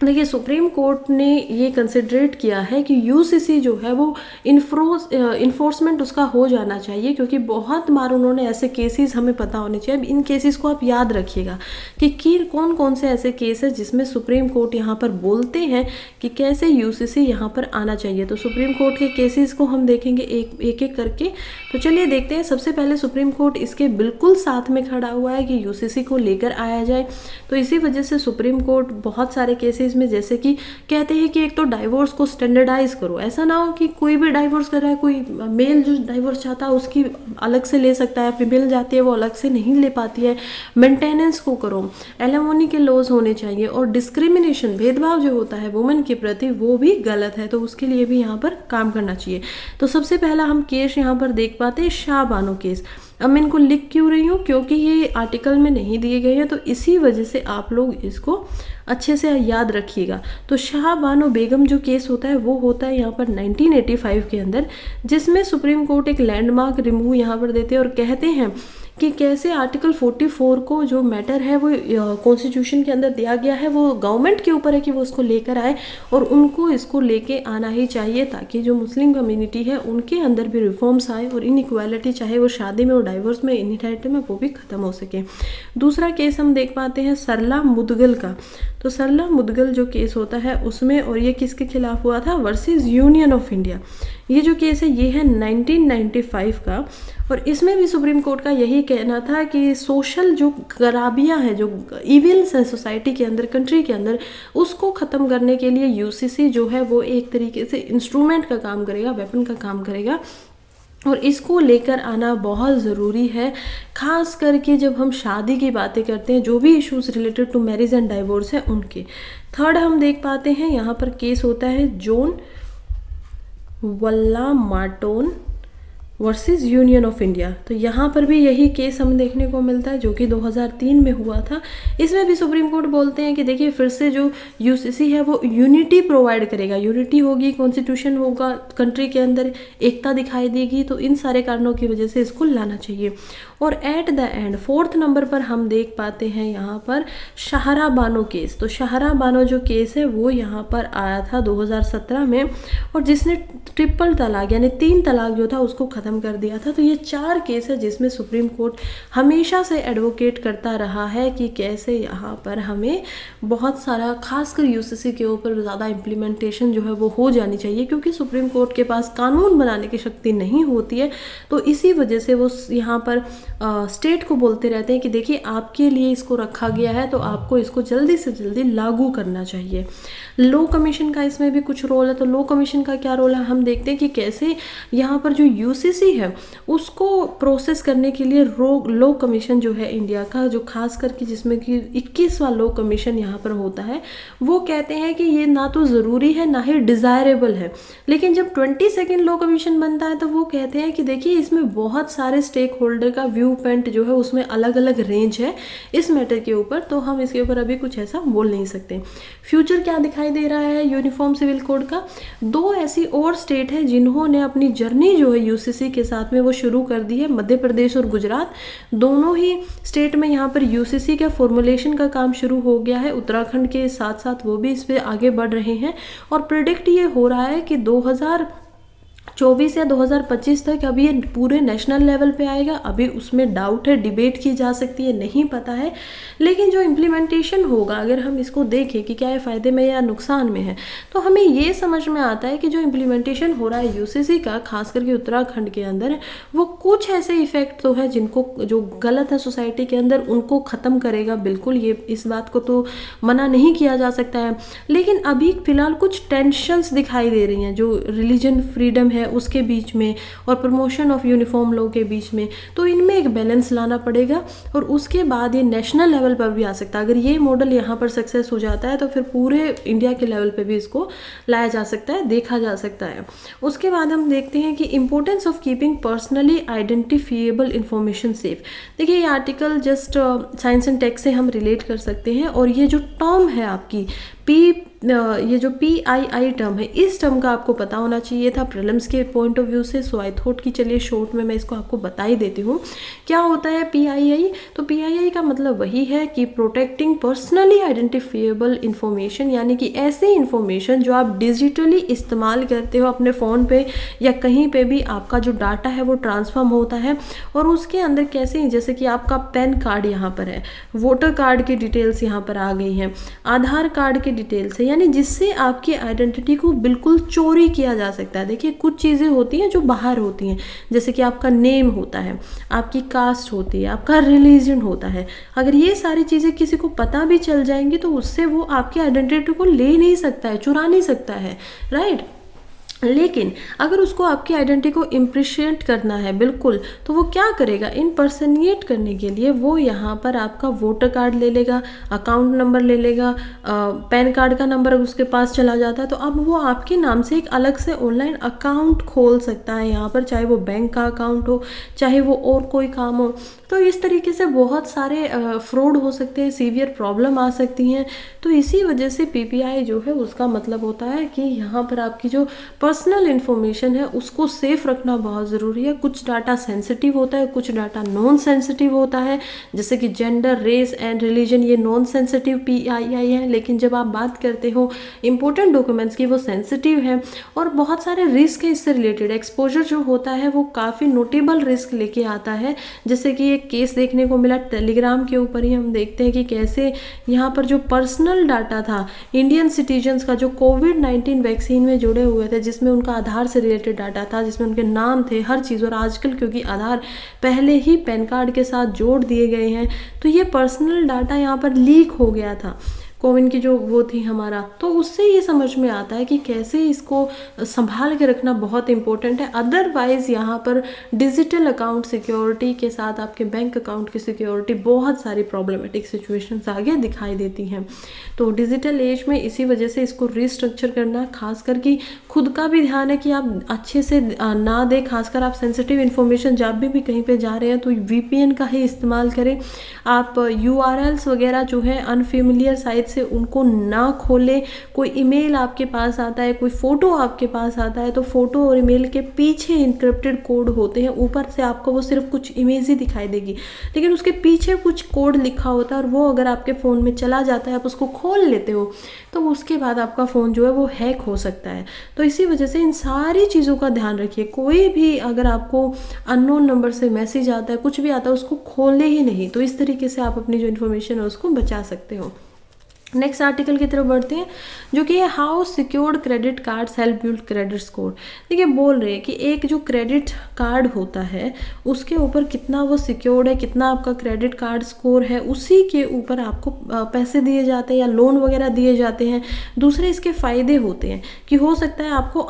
Speaker 1: देखिए, सुप्रीम कोर्ट ने ये कंसिडरेट किया है कि यूसीसी जो है वो इन्फोर्समेंट उसका हो जाना चाहिए, क्योंकि बहुत बार उन्होंने ऐसे केसेस हमें पता होने चाहिए। इन केसेस को आप याद रखिएगा कि कौन कौन से ऐसे केस है जिसमें सुप्रीम कोर्ट यहाँ पर बोलते हैं कि कैसे यूसीसी यहाँ पर आना चाहिए। तो सुप्रीम कोर्ट के केसेस को हम देखेंगे एक एक करके। तो चलिए देखते हैं। सबसे पहले सुप्रीम कोर्ट इसके बिल्कुल साथ में खड़ा हुआ है कि यूसीसी को लेकर आया जाए। तो इसी वजह से सुप्रीम कोर्ट बहुत सारे केसेस में, जैसे कि कहते हैं कि एक तो डाइवोर्स को स्टैंडर्डाइज करो, ऐसा ना हो कि कोई भी डाइवोर्स कर रहा है, कोई मेल जो डाइवोर्स चाहता है उसकी अलग से ले सकता है, फीमेल जाती है वो अलग से नहीं ले पाती है। मेंटेनेंस को करो, एलिमोनी के लॉज होने चाहिए, और डिस्क्रिमिनेशन, भेदभाव जो होता है वुमेन के प्रति वो भी गलत है, तो उसके लिए भी यहाँ पर काम करना चाहिए। तो सबसे पहला हम केस यहाँ पर देख पाते हैं शाह बानो केस। अब मैं इनको लिख क्यों रही हूँ? क्योंकि ये आर्टिकल में नहीं दिए गए हैं, तो इसी वजह से आप लोग इसको अच्छे से याद रखिएगा। तो शाह बानो बेगम जो केस होता है वो होता है यहाँ पर 1985 के अंदर, जिसमें सुप्रीम कोर्ट एक लैंडमार्क रिमूव यहाँ पर देते हैं और कहते हैं कि कैसे आर्टिकल 44 को जो मैटर है वो कॉन्स्टिट्यूशन के अंदर दिया गया है, वो गवर्नमेंट के ऊपर है कि वो उसको लेकर आए, और उनको इसको लेके आना ही चाहिए ताकि जो मुस्लिम कम्युनिटी है उनके अंदर भी रिफॉर्म्स आए और इनइक्वालिटी, चाहे वो शादी में और डाइवोर्स में, इनहेरिटेंस में, वो भी खत्म हो सके। दूसरा केस हम देख पाते हैं सरला मुदगल का। तो सरला मुदगल जो केस होता है उसमें, और ये किसके खिलाफ हुआ था? Versus union of India. ये जो केस है ये है 1995 का, और इसमें भी सुप्रीम कोर्ट का यही कहना था कि सोशल जो खराबियां हैं, जो इविल्स है सोसाइटी के अंदर, कंट्री के अंदर, उसको ख़त्म करने के लिए यूसीसी जो है वो एक तरीके से इंस्ट्रूमेंट का काम करेगा, वेपन का काम करेगा, और इसको लेकर आना बहुत ज़रूरी है। खास करके जब हम शादी की बातें करते हैं, जो भी issues related to marriage and divorce है उनके। थर्ड हम देख पाते हैं यहाँ पर केस होता है जॉन वल्ला मार्टोन वर्सेस यूनियन ऑफ इंडिया। तो यहाँ पर भी यही केस हमें देखने को मिलता है जो कि 2003 में हुआ था। इसमें भी सुप्रीम कोर्ट बोलते हैं कि देखिए फिर से जो यूसीसी है वो यूनिटी प्रोवाइड करेगा, यूनिटी होगी, कॉन्स्टिट्यूशन होगा, कंट्री के अंदर एकता दिखाई देगी, तो इन सारे कारणों की वजह से इसको लाना चाहिए। और at the end 4th number पर हम देख पाते हैं यहाँ पर शाहरा बानो केस। तो शाहरा बानो जो केस है वो यहाँ पर आया था 2017 में, और जिसने ट्रिपल तलाक यानी 3 तलाक जो था उसको ख़त्म कर दिया था। तो ये 4 केस है जिसमें सुप्रीम कोर्ट हमेशा से एडवोकेट करता रहा है कि कैसे यहाँ पर हमें बहुत सारा, खासकर यूसीसी के ऊपर ज़्यादा इम्प्लीमेंटेशन जो है वो हो जानी चाहिए, क्योंकि सुप्रीम कोर्ट के पास कानून बनाने की शक्ति नहीं होती है। तो इसी वजह से वो यहाँ पर स्टेट को बोलते रहते हैं कि देखिए आपके लिए इसको रखा गया है, तो आपको इसको जल्दी से जल्दी लागू करना चाहिए। लो कमीशन का इसमें भी कुछ रोल है। तो लो कमीशन का क्या रोल है, हम देखते हैं कि कैसे यहाँ पर जो यूसीसी है उसको प्रोसेस करने के लिए लो कमीशन जो है इंडिया का, जो खास करके जिसमें कि 21वां लो कमीशन यहाँ पर होता है, वो कहते हैं कि ये ना तो ज़रूरी है ना ही डिज़ायरेबल है। लेकिन जब 22nd लो कमीशन बनता है तो वो कहते हैं कि देखिए इसमें बहुत सारे स्टेक होल्डर का व्यू पॉइंट जो है उसमें अलग अलग रेंज है इस मैटर के ऊपर, तो हम इसके ऊपर अभी कुछ ऐसा बोल नहीं सकते। फ्यूचर क्या दिखाई दे रहा है यूनिफॉर्म सिविल कोड का, 2 ऐसी और स्टेट है जिन्होंने अपनी जर्नी जो है यूसीसी के साथ में वो शुरू कर दी है, मध्य प्रदेश और गुजरात। दोनों ही स्टेट में यहाँ पर यूसीसी का फॉर्मुलेशन का काम शुरू हो गया है। उत्तराखंड के साथ साथ वो भी इस पर आगे बढ़ रहे हैं और प्रिडिक्ट ये हो रहा है कि 2024 या 2025 तक अभी ये पूरे नेशनल लेवल पे आएगा। अभी उसमें डाउट है, डिबेट की जा सकती है, नहीं पता है। लेकिन जो इम्प्लीमेंटेशन होगा, अगर हम इसको देखें कि क्या ये फ़ायदे में या नुकसान में है, तो हमें ये समझ में आता है कि जो इम्प्लीमेंटेशन हो रहा है यूसीसी का, खास करके उत्तराखंड के अंदर, वो कुछ ऐसे इफेक्ट तो है जिनको, जो गलत है सोसाइटी के अंदर, उनको ख़त्म करेगा। बिल्कुल, ये इस बात को तो मना नहीं किया जा सकता है। लेकिन अभी फ़िलहाल कुछ टेंशन्स दिखाई दे रही हैं, जो रिलीजन फ्रीडम है उसके बीच में और प्रमोशन ऑफ यूनिफॉर्म लॉ के बीच में, तो इनमें एक बैलेंस लाना पड़ेगा और उसके बाद ये नेशनल लेवल पर भी आ सकता है। अगर ये मॉडल यहाँ पर सक्सेस हो जाता है तो फिर पूरे इंडिया के लेवल पे भी इसको लाया जा सकता है, देखा जा सकता है। उसके बाद हम देखते हैं कि importance of keeping personally identifiable information safe. देखिए ये article just science and tech से हम रिलेट कर सकते हैं और ये जो टर्म है आपकी ये जो PII टर्म है, इस टर्म का आपको पता होना चाहिए था प्रीलिम्स के पॉइंट ऑफ व्यू से। सो आई थॉट कि चलिए शॉर्ट में मैं इसको आपको बता ही देती हूँ। क्या होता है PII? तो PII का मतलब वही है कि प्रोटेक्टिंग पर्सनली आइडेंटिफिएबल इंफॉर्मेशन, यानी कि ऐसी इंफॉर्मेशन जो आप डिजिटली इस्तेमाल करते हो अपने फ़ोन पे या कहीं पे भी, आपका जो डाटा है वो ट्रांसफॉर्म होता है और उसके अंदर कैसे, जैसे कि आपका पैन कार्ड यहाँ पर है, वोटर कार्ड की डिटेल्स यहाँ पर आ गई हैं, आधार कार्ड की डिटेल्स है, यानी जिससे आपकी आइडेंटिटी को बिल्कुल चोरी किया जा सकता है। देखिए कुछ चीज़ें होती हैं जो बाहर होती हैं, जैसे कि आपका नेम होता है, आपकी कास्ट होती है, आपका रिलीजन होता है। अगर ये सारी चीज़ें किसी को पता भी चल जाएंगी तो उससे वो आपकी आइडेंटिटी को ले नहीं सकता है, चुरा नहीं सकता है, राइट। लेकिन अगर उसको आपकी आइडेंटिटी को इम्प्रिशिएट करना है बिल्कुल, तो वो क्या करेगा, इम्पर्सनिएट करने के लिए वो यहाँ पर आपका वोटर कार्ड ले लेगा, अकाउंट नंबर ले लेगा, पैन कार्ड का नंबर उसके पास चला जाता है, तो अब वो आपके नाम से एक अलग से ऑनलाइन अकाउंट खोल सकता है यहाँ पर, चाहे वो बैंक का अकाउंट हो, चाहे वो और कोई काम हो। तो इस तरीके से बहुत सारे फ्रॉड हो सकते हैं, सीवियर प्रॉब्लम आ सकती हैं। तो इसी वजह से PPI जो है उसका मतलब होता है कि यहाँ पर आपकी जो पर्सनल इन्फॉर्मेशन है उसको सेफ रखना बहुत ज़रूरी है। कुछ डाटा सेंसिटिव होता है, कुछ डाटा नॉन सेंसिटिव होता है, जैसे कि जेंडर, रेस एंड रिलीजन, ये नॉन सेंसिटिव PII है। लेकिन जब आप बात करते हो इंपॉर्टेंट डॉक्यूमेंट्स की, वो सेंसिटिव है और बहुत सारे रिस्क है इससे रिलेटेड। एक्सपोजर जो होता है वो काफ़ी नोटेबल रिस्क लेके आता है, जैसे कि एक केस देखने को मिला टेलीग्राम के ऊपर ही, हम देखते हैं कि कैसे यहाँ पर जो पर्सनल डाटा था इंडियन सिटीजन्स का, जो कोविड-19 वैक्सीन में जुड़े हुए थे, जिसमें उनका आधार से रिलेटेड डाटा था, जिसमें उनके नाम थे, हर चीज़। और आजकल क्योंकि आधार पहले ही पैन कार्ड के साथ जोड़ दिए गए हैं, तो ये पर्सनल डाटा यहाँ पर लीक हो गया था, कोविन की जो वो थी हमारा। तो उससे ये समझ में आता है कि कैसे इसको संभाल के रखना बहुत इंपॉर्टेंट है। अदरवाइज़ यहाँ पर डिजिटल अकाउंट सिक्योरिटी के साथ आपके बैंक अकाउंट की सिक्योरिटी, बहुत सारी प्रॉब्लमेटिक सिचुएशंस आगे दिखाई देती हैं। तो डिजिटल एज में इसी वजह से इसको रिस्ट्रक्चर करना, खास करके खुद का भी ध्यान है कि आप अच्छे से ना दें, खासकर आप सेंसिटिव इन्फॉर्मेशन जब भी कहीं पे जा रहे हैं तो VPN का ही इस्तेमाल करें। आप URLs वगैरह जो है अनफेमिलियर साइट से उनको ना खोलें। कोई ईमेल आपके पास आता है, कोई फ़ोटो आपके पास आता है, तो फ़ोटो और ईमेल के पीछे इंक्रिप्टेड कोड होते हैं। ऊपर से आपको वो सिर्फ कुछ इमेज ही दिखाई देगी, लेकिन उसके पीछे कुछ कोड लिखा होता है और वो अगर आपके फ़ोन में चला जाता है, आप उसको खोल लेते हो, तो उसके बाद आपका फ़ोन जो है वो हैक हो सकता है। तो इसी वजह से इन सारी चीज़ों का ध्यान रखिए। कोई भी अगर आपको अननोन नंबर से मैसेज आता है, कुछ भी आता है, उसको खोले ही नहीं। तो इस तरीके से आप अपनी जो इन्फॉर्मेशन है उसको बचा सकते हो। नेक्स्ट आर्टिकल की तरफ बढ़ते हैं, जो कि है how secured credit cards help build credit score. देखिए बोल रहे हैं कि एक जो क्रेडिट कार्ड होता है उसके ऊपर कितना वो सिक्योर्ड है, कितना आपका क्रेडिट कार्ड स्कोर है, उसी के ऊपर आपको पैसे दिए जाते हैं या लोन वगैरह दिए जाते हैं। दूसरे इसके फ़ायदे होते हैं कि हो सकता है आपको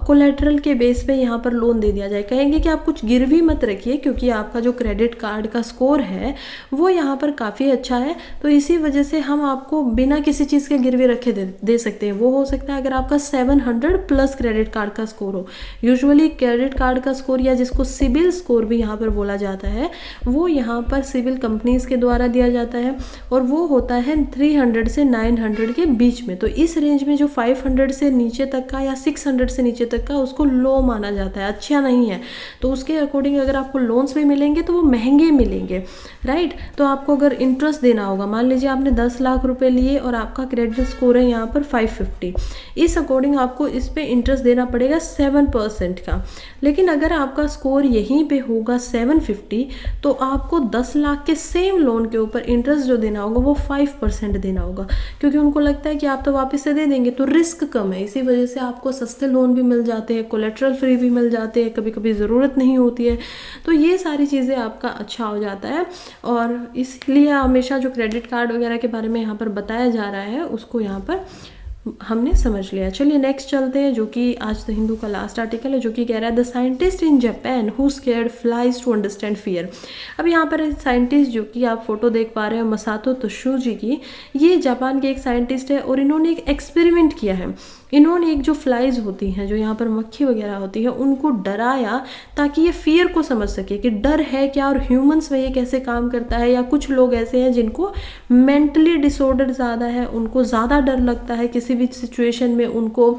Speaker 1: कोलेटरल के बेस पे यहाँ पर लोन दे दिया जाए। कहेंगे कि आप कुछ गिरवी मत रखिए क्योंकि आपका जो क्रेडिट कार्ड का स्कोर है वो यहाँ पर काफ़ी अच्छा है, तो इसी वजह से हम आपको बिना किसी चीज़ के गिरवी रखे दे सकते हैं। वो हो सकता है अगर आपका 700 प्लस क्रेडिट कार्ड का स्कोर हो। यूजुअली क्रेडिट कार्ड का स्कोर या जिसको सिबिल स्कोर भी यहाँ पर बोला जाता है वो यहाँ पर सिबिल कंपनीज के द्वारा दिया जाता है और वो होता है 300 से 900 के बीच में। तो इस रेंज में जो 500 से नीचे तक का या 600 से नीचे तक का उसको लो माना जाता है, अच्छा नहीं है। तो उसके अकॉर्डिंग अगर आपको लोन्स भी मिलेंगे तो वो महंगे मिलेंगे, राइट। तो आपको अगर इंटरेस्ट देना होगा, मान लीजिए आपने 10 लाख रुपए लिए और आपका क्रेडिट स्कोर है यहाँ पर 550, इस अकॉर्डिंग आपको इस पे इंटरेस्ट देना पड़ेगा 7% का। लेकिन अगर आपका स्कोर यहीं पे होगा 750 तो आपको 10 लाख के सेम लोन के ऊपर इंटरेस्ट जो देना होगा वो 5% देना होगा, क्योंकि उनको लगता है कि आप तो वापस से दे देंगे तो रिस्क कम है। इसी वजह से आपको सस्ते लोन भी मिल जाते हैं, कोलेटरल फ्री भी मिल जाते हैं, कभी कभी ज़रूरत नहीं होती है। तो ये सारी चीज़ें आपका अच्छा हो जाता है और इसलिए हमेशा जो क्रेडिट कार्ड वगैरह के बारे में यहाँ पर बताया जा रहा है उसको यहाँ पर हमने समझ लिया। चलिए नेक्स्ट चलते हैं, जो कि आज द हिंदू का लास्ट आर्टिकल है, जो कि कह रहा है the scientist in Japan who scared flies to understand fear. अब यहाँ पर साइंटिस्ट जो कि आप फोटो देख पा रहे हो मसातो तोशुजी की, ये जापान के एक साइंटिस्ट है और इन्होंने एक एक्सपेरिमेंट किया है। इन्होंने एक जो फ्लाइज होती हैं, जो यहाँ पर मक्खी वगैरह होती है, उनको डराया ताकि ये फियर को समझ सके कि डर है क्या और ह्यूमंस में ये कैसे काम करता है। या कुछ लोग ऐसे हैं जिनको मेंटली डिसऑर्डर ज़्यादा है, उनको ज़्यादा डर लगता है, किसी भी सिचुएशन में उनको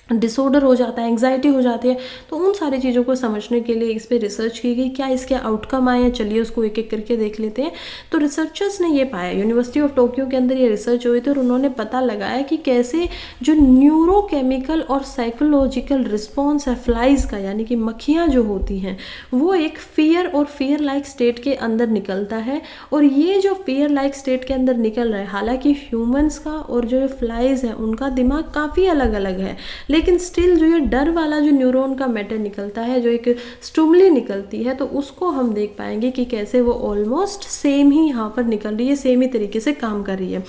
Speaker 1: डिसऑर्डर हो जाता है, एंग्जाइटी हो जाती है। तो उन सारी चीज़ों को समझने के लिए इस पर रिसर्च की गई, क्या इसके आउटकम आए हैं, चलिए उसको एक एक करके देख लेते हैं। तो रिसर्चर्स ने ये पाया, यूनिवर्सिटी ऑफ टोक्यो के अंदर ये रिसर्च हुई थी और उन्होंने पता लगाया कि कैसे जो न्यूरोकेमिकल और साइकोलॉजिकल रिस्पॉन्स है फ्लाइज का, यानी कि मक्खियाँ जो होती हैं, वो एक फियर और फियर लाइक स्टेट के अंदर निकलता है। और ये जो फियर लाइक स्टेट के अंदर निकल रहा है, हालांकि ह्यूमंस का और जो फ्लाइज है उनका दिमाग काफ़ी अलग अलग है, लेकिन स्टिल जो ये डर वाला जो न्यूरॉन का मैटर निकलता है, जो एक स्टिमुली निकलती है, तो उसको हम देख पाएंगे कि कैसे वो ऑलमोस्ट सेम ही यहाँ पर निकल रही है, सेम ही तरीके से काम कर रही है।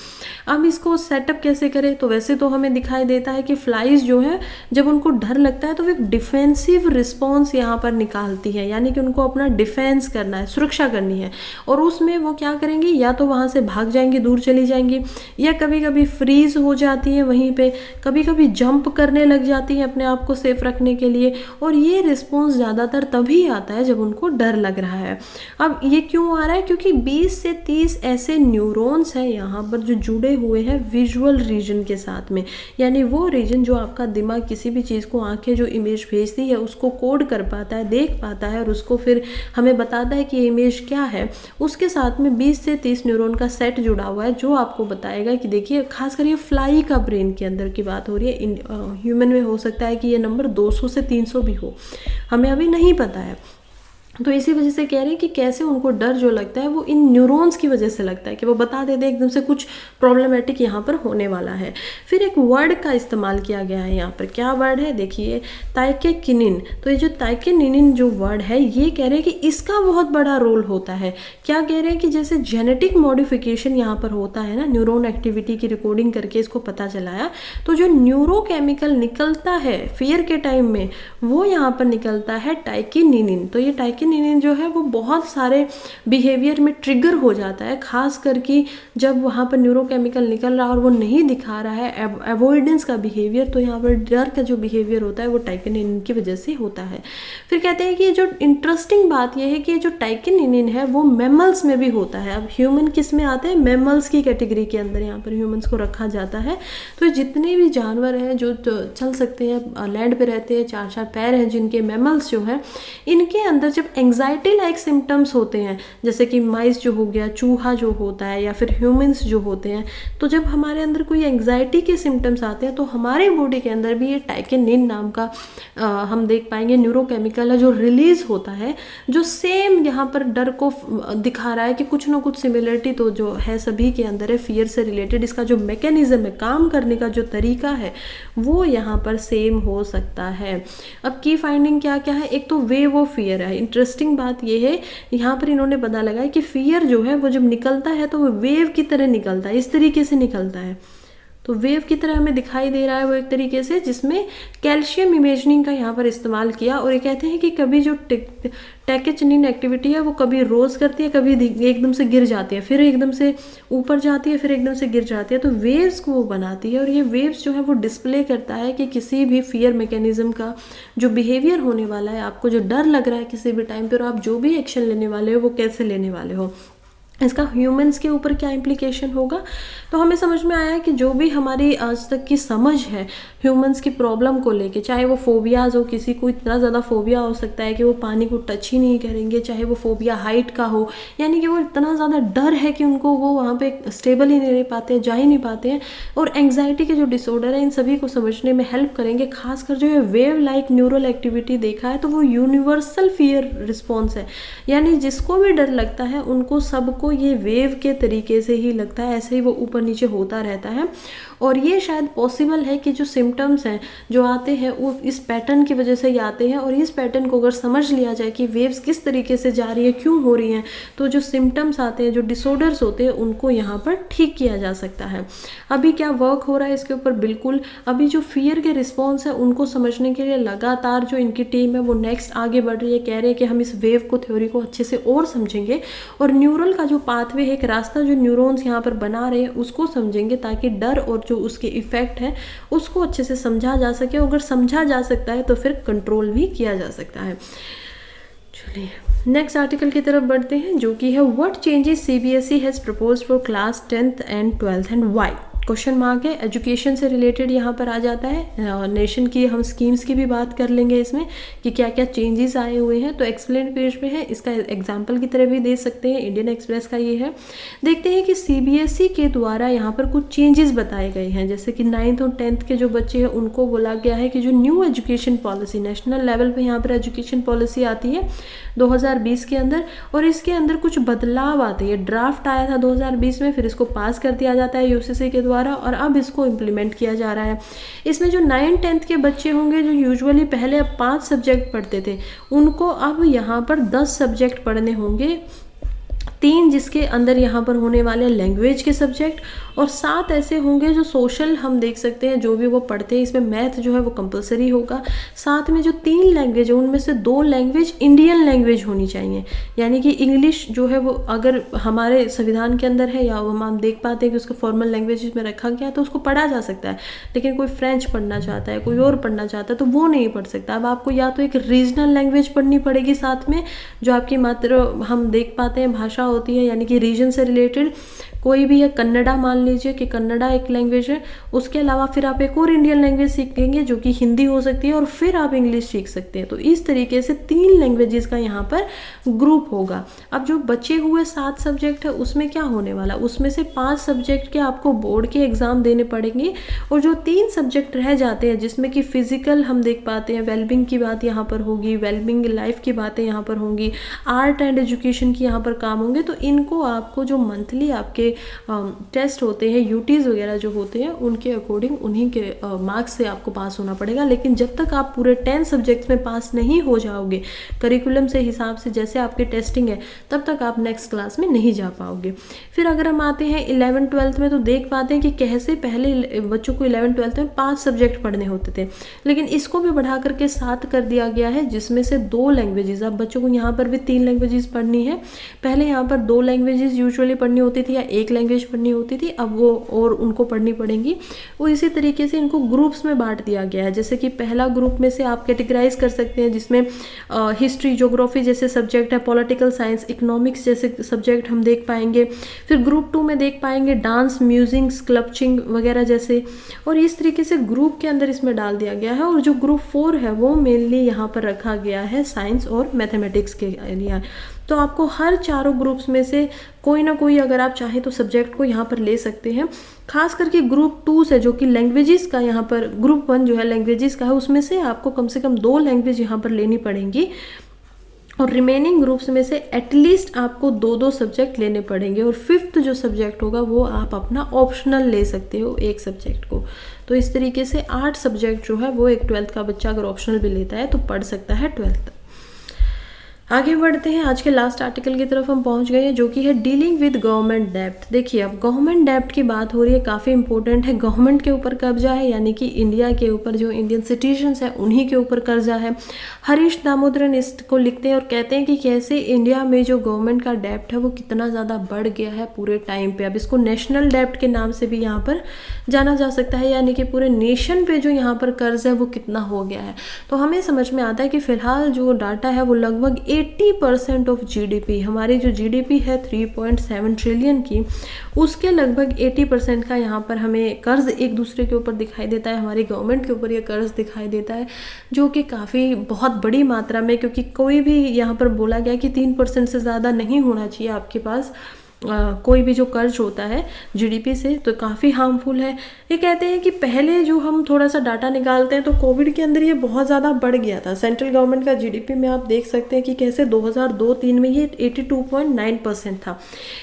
Speaker 1: अब इसको सेटअप कैसे करें, तो वैसे तो हमें दिखाई देता है कि फ्लाइज जो है जब उनको डर लगता है तो वो एक डिफेंसिव रिस्पॉन्स यहाँ पर निकालती है, यानी कि उनको अपना डिफेंस करना है, सुरक्षा करनी है। और उसमें वो क्या करेंगी, या तो वहाँ से भाग जाएंगी, दूर चली जाएंगी, या कभी कभी फ्रीज हो जाती है वहीं पे, कभी कभी जंप करने लग जाती है अपने आप को सेफ रखने के लिए। और ये रिस्पॉन्स ज़्यादातर तभी आता है जब उनको डर लग रहा है। अब ये क्यों आ रहा है, क्योंकि 20 से 30 ऐसे न्यूरॉन्स हैं यहाँ पर जो जुड़े हुए हैं विजुअल रीजन के साथ में, यानी वो रीजन जो आपका दिमाग किसी भी चीज़ को, आंखें जो इमेज भेजती है उसको कोड कर पाता है, देख पाता है और उसको फिर हमें बताता है कि ये इमेज क्या है। उसके साथ में 20 से 30 न्यूरॉन का सेट जुड़ा हुआ है जो आपको बताएगा कि देखिए, खासकर ये फ्लाई का ब्रेन के अंदर की बात हो रही है, ह्यूमन में हो सकता है कि ये नंबर 200 से 300 भी हो, हमें अभी नहीं पता है। तो इसी वजह से कह रहे हैं कि कैसे उनको डर जो लगता है वो इन न्यूरॉन्स की वजह से लगता है, कि वो बता देते हैं एकदम से कुछ प्रॉब्लमेटिक यहाँ पर होने वाला है। फिर एक वर्ड का इस्तेमाल किया गया है यहाँ पर, क्या वर्ड है देखिए, ताइकेकिनिन। तो ये जो ताइकेनिन जो वर्ड है, ये कह रहे हैं कि इसका बहुत बड़ा रोल होता है। क्या कह रहे हैं कि जैसे जेनेटिक मॉडिफिकेशन यहाँ पर होता है ना, न्यूरॉन एक्टिविटी की रिकॉर्डिंग करके इसको पता चलाया, तो जो न्यूरोकेमिकल निकलता है फियर के टाइम में वो यहाँ पर निकलता है टाइकिनिन। तो ये टाइकिनिन जो है वो बहुत सारे बिहेवियर में ट्रिगर हो जाता है, खास करके जब वहाँ पर न्यूरोकेमिकल निकल रहा है और वो नहीं दिखा रहा है अवॉइडेंस का बिहेवियर, तो यहाँ पर डर का जो बिहेवियर होता है वो टाइकिनिन की वजह से होता है। फिर कहते हैं कि जो इंटरेस्टिंग बात यह है कि जो टाइकिनिन है वो मैमल्स में भी होता है। अब ह्यूमन किस में आते हैं, मैमल्स की कैटेगरी के अंदर यहाँ पर ह्यूमंस को रखा जाता है। तो जितने भी जानवर हैं जो चल सकते हैं, लैंड पे रहते हैं, चार चार पैर हैं जिनके, मैमल्स जो हैं, इनके अंदर जब एंग्जाइटी लाइक सिम्टम्स होते हैं, जैसे कि माइस जो हो गया, चूहा जो होता है, या फिर ह्यूमंस जो होते हैं, तो जब हमारे अंदर कोई एंग्जाइटी के सिम्टम्स आते हैं तो हमारे बॉडी के अंदर भी ये टाइकेनिन नाम का हम देख पाएंगे न्यूरोकेमिकल है जो रिलीज होता है, जो सेम यहाँ पर डर को दिखा रहा है कि कुछ ना कुछ सिमिलरिटी तो जो है सभी के अंदर है फियर से रिलेटेड। इसका जो मैकेनिज्म है, काम करने का जो तरीका है, वो यहाँ पर सेम हो सकता है। अब की फाइंडिंग क्या क्या है, एक तो वेव ऑफ फियर है। इंटरेस्टिंग बात ये है, यहाँ पर इन्होंने पता लगाया कि फियर जो है वो जब निकलता है तो वो वेव की तरह निकलता है, इस तरीके से निकलता है। तो वेव की तरह हमें दिखाई दे रहा है वो एक तरीके से, जिसमें कैल्शियम इमेजिनिंग का यहाँ पर इस्तेमाल किया। और ये कहते हैं कि कभी जो टैकेचनिन एक्टिविटी है वो कभी रोज करती है, कभी एकदम से गिर जाती है, फिर एकदम से ऊपर जाती है, फिर एकदम से गिर जाती है, तो वेव्स को वो बनाती है। और ये वेव्स जो है वो डिस्प्ले करता है कि किसी भी फियर मैकेनिज्म का जो बिहेवियर होने वाला है, आपको जो डर लग रहा है किसी भी टाइम पे, और आप जो भी एक्शन लेने वाले हो वो कैसे लेने वाले हो, इसका ह्यूमंस के ऊपर क्या इम्प्लीकेशन होगा। तो हमें समझ में आया कि जो भी हमारी आज तक की समझ है ह्यूमंस की प्रॉब्लम को लेके, चाहे वो फोबियाज हो, किसी को इतना ज़्यादा फोबिया हो सकता है कि वो पानी को टच ही नहीं करेंगे, चाहे वो फोबिया हाइट का हो, यानी कि वो इतना ज़्यादा डर है कि उनको वो वहाँ पे स्टेबल ही नहीं रह पाते हैं, जा ही नहीं पाते हैं। और एंग्जाइटी के जो डिसऑर्डर है, इन सभी को समझने में हेल्प करेंगे। खासकर जो ये वेव लाइक न्यूरल एक्टिविटी देखा है, तो वो यूनिवर्सल फियर रिस्पॉन्स है, यानी जिसको भी डर लगता है उनको सबको ये वेव के तरीके से ही लगता है, ऐसे ही वो ऊपर नीचे होता रहता है। और ये शायद पॉसिबल है कि जो सिम्टम्स हैं जो आते हैं वो इस पैटर्न की वजह से ही आते हैं। और इस पैटर्न को अगर समझ लिया जाए कि वेव्स किस तरीके से जा रही है, क्यों हो रही हैं, तो जो सिम्टम्स आते हैं, जो डिसऑर्डर्स होते हैं, उनको यहाँ पर ठीक किया जा सकता है। अभी क्या वर्क हो रहा है इसके ऊपर, बिल्कुल अभी जो फियर के रिस्पॉन्स है उनको समझने के लिए लगातार जो इनकी टीम है वो नेक्स्ट आगे बढ़ रही है। कह रहे हैं कि हम इस वेव को, थ्योरी को अच्छे से और समझेंगे, और न्यूरल का जो पाथवे है, एक रास्ता जो न्यूरॉन्स यहाँ पर बना रहे हैं, उसको समझेंगे, ताकि डर और जो उसके इफेक्ट है उसको अच्छे से समझा जा सके। अगर समझा जा सकता है तो फिर कंट्रोल भी किया जा सकता है। चलिए नेक्स्ट आर्टिकल की तरफ बढ़ते हैं, जो कि है what changes CBSE has proposed for class 10th and 12th and why. Question mark है, एजुकेशन से रिलेटेड यहाँ पर आ जाता है। नेशन की हम स्कीम्स की भी बात कर लेंगे इसमें कि क्या क्या चेंजेस आए हुए हैं। तो एक्सप्लेन पेज पे है, इसका एग्जांपल की तरह भी दे सकते हैं। इंडियन एक्सप्रेस का ये है। देखते हैं कि सीबीएसई के द्वारा यहाँ पर कुछ चेंजेस बताए गए हैं, जैसे कि 9th और 10th के जो बच्चे हैं उनको बोला गया है कि जो new education policy, national level पर यहाँ पर एजुकेशन पॉलिसी आती है 2020 के अंदर, और इसके अंदर कुछ बदलाव आते हैं। ड्राफ्ट आया था 2020 में, फिर इसको पास कर दिया जाता है यूसीसी के द्वारा, और अब इसको इम्प्लीमेंट किया जा रहा है। इसमें जो 9th 10th के बच्चे होंगे, जो यूजुअली पहले 5 सब्जेक्ट पढ़ते थे, उनको अब यहाँ पर 10 सब्जेक्ट पढ़ने होंगे। 3 जिसके अंदर यहाँ पर होने वाले लैंग्वेज के सब्जेक्ट, और 7 ऐसे होंगे जो सोशल हम देख सकते हैं जो भी वो पढ़ते हैं। इसमें मैथ जो है वो कंपलसरी होगा। साथ में जो 3 लैंग्वेज है उनमें से 2 लैंग्वेज इंडियन लैंग्वेज होनी चाहिए, यानी कि इंग्लिश जो है वो अगर हमारे संविधान के अंदर है या हम देख पाते हैं कि उसको फॉर्मल लैंग्वेज में रखा गया तो उसको पढ़ा जा सकता है। लेकिन कोई फ्रेंच पढ़ना चाहता है, कोई और पढ़ना चाहता है, तो वो नहीं पढ़ सकता। अब आपको या तो एक रीजनल लैंग्वेज पढ़नी पड़ेगी साथ में, जो आपकी मात्र हम देख पाते हैं भाषा होती है, यानी कि रीजन से रिलेटेड कोई भी है। कन्नड़ा मान लीजिए कि कन्नड़ा एक लैंग्वेज है, उसके अलावा फिर आप एक और इंडियन लैंग्वेज सीखेंगे जो कि हिंदी हो सकती है, और फिर आप इंग्लिश सीख सकते हैं। तो इस तरीके से 3 लैंग्वेजेस का यहाँ पर ग्रुप होगा। अब जो बचे हुए 7 सब्जेक्ट है उसमें क्या होने वाला, उसमें से 5 सब्जेक्ट के आपको बोर्ड के एग्जाम देने पड़ेंगे, और जो 3 सब्जेक्ट रह जाते हैं जिसमें कि फिजिकल हम देख पाते हैं, वेलबिंग की बात यहाँ पर होगी, वेलबिंग लाइफ की बातें यहाँ पर होंगी, आर्ट एंड एजुकेशन की यहाँ पर काम होंगे। तो इनको आपको जो मंथली आपके टेस्ट होते हैं, यूटीज वगैरह जो होते हैं, उनके अकॉर्डिंग उन्हीं के मार्क्स से आपको पास होना पड़ेगा। लेकिन जब तक आप पूरे 10 सब्जेक्ट्स में पास नहीं हो जाओगे करिकुलम से हिसाब से, जैसे आपकी टेस्टिंग है, तब तक आप नेक्स्ट क्लास में नहीं जा पाओगे। फिर अगर हम आते हैं 11th 12th में, तो देख पाते हैं कि कैसे पहले बच्चों को 11th 12th में 5 सब्जेक्ट पढ़ने होते थे, लेकिन इसको भी बढ़ा करके 7 कर दिया गया है, जिसमें से 2 लैंग्वेजेस। अब बच्चों को यहाँ पर भी 3 लैंग्वेजेस पढ़नी है। पहले यहाँ पर 2 लैंग्वेजेस यूजुअली पढ़नी होती थी, या एक लैंग्वेज पढ़नी होती थी, अब वो और उनको पढ़नी पड़ेंगी। वो इसी तरीके से इनको ग्रुप्स में बांट दिया गया है। जैसे कि पहला ग्रुप में से आप कैटेगराइज कर सकते हैं, जिसमें हिस्ट्री, ज्योग्राफी जैसे सब्जेक्ट है, पॉलिटिकल साइंस, इकोनॉमिक्स जैसे सब्जेक्ट हम देख पाएंगे। फिर ग्रुप 2 में देख पाएंगे डांस, म्यूजिक, स्कल्पचिंग वगैरह जैसे, और इस तरीके से ग्रुप के अंदर इसमें डाल दिया गया है। और जो ग्रुप 4 है वो मेनली यहाँ पर रखा गया है साइंस और मैथमेटिक्स के लिए। तो आपको हर चारों ग्रुप्स में से कोई ना कोई अगर आप चाहें तो सब्जेक्ट को यहाँ पर ले सकते हैं। खास करके ग्रुप 2 से जो कि लैंग्वेजेस का, यहाँ पर ग्रुप 1 जो है लैंग्वेजेस का है, उसमें से आपको कम से कम 2 लैंग्वेज यहाँ पर लेनी पड़ेंगी, और रिमेनिंग ग्रुप्स में से एटलीस्ट आपको 2-2 सब्जेक्ट लेने पड़ेंगे। और 5th जो सब्जेक्ट होगा वो आप अपना ऑप्शनल ले सकते हो एक सब्जेक्ट को। तो इस तरीके से 8 सब्जेक्ट जो है वो एक 12th का बच्चा अगर ऑप्शनल भी लेता है तो पढ़ सकता है 12th तक। आगे बढ़ते हैं, आज के लास्ट आर्टिकल की तरफ हम पहुंच गए हैं, जो कि है डीलिंग विद गवर्नमेंट डेब्ट। देखिए, अब गवर्नमेंट डेब्ट की बात हो रही है, काफ़ी इंपॉर्टेंट है। गवर्नमेंट के ऊपर कब्जा है, यानी कि इंडिया के ऊपर जो इंडियन सिटीजन्स हैं उन्हीं के ऊपर कर्जा है। हरीश दामोदरन इसको लिखते हैं और कहते हैं कि कैसे इंडिया में जो गवर्नमेंट का डेब्ट है वो कितना ज़्यादा बढ़ गया है पूरे टाइम पे। अब इसको नेशनल डेब्ट के नाम से भी यहाँ पर जाना जा सकता है, यानी कि पूरे नेशन पे जो यहाँ पर कर्ज है वो कितना हो गया है। तो हमें समझ में आता है कि फिलहाल जो डाटा है वो लगभग 80% ऑफ जीडीपी, हमारी जो जीडीपी है 3.7 ट्रिलियन की, उसके लगभग 80% का यहाँ पर हमें कर्ज एक दूसरे के ऊपर दिखाई देता है। हमारी गवर्नमेंट के ऊपर ये कर्ज दिखाई देता है, जो कि काफ़ी बहुत बड़ी मात्रा में, क्योंकि कोई भी यहाँ पर बोला गया कि 3% से ज़्यादा नहीं होना चाहिए आपके पास कोई भी जो कर्ज होता है जीडीपी से, तो काफ़ी हार्मफुल है। ये कहते हैं कि पहले जो हम थोड़ा सा डाटा निकालते हैं तो कोविड के अंदर ये बहुत ज़्यादा बढ़ गया था। सेंट्रल गवर्नमेंट का जीडीपी में आप देख सकते हैं कि कैसे 2002-03 में ये 82.9% था,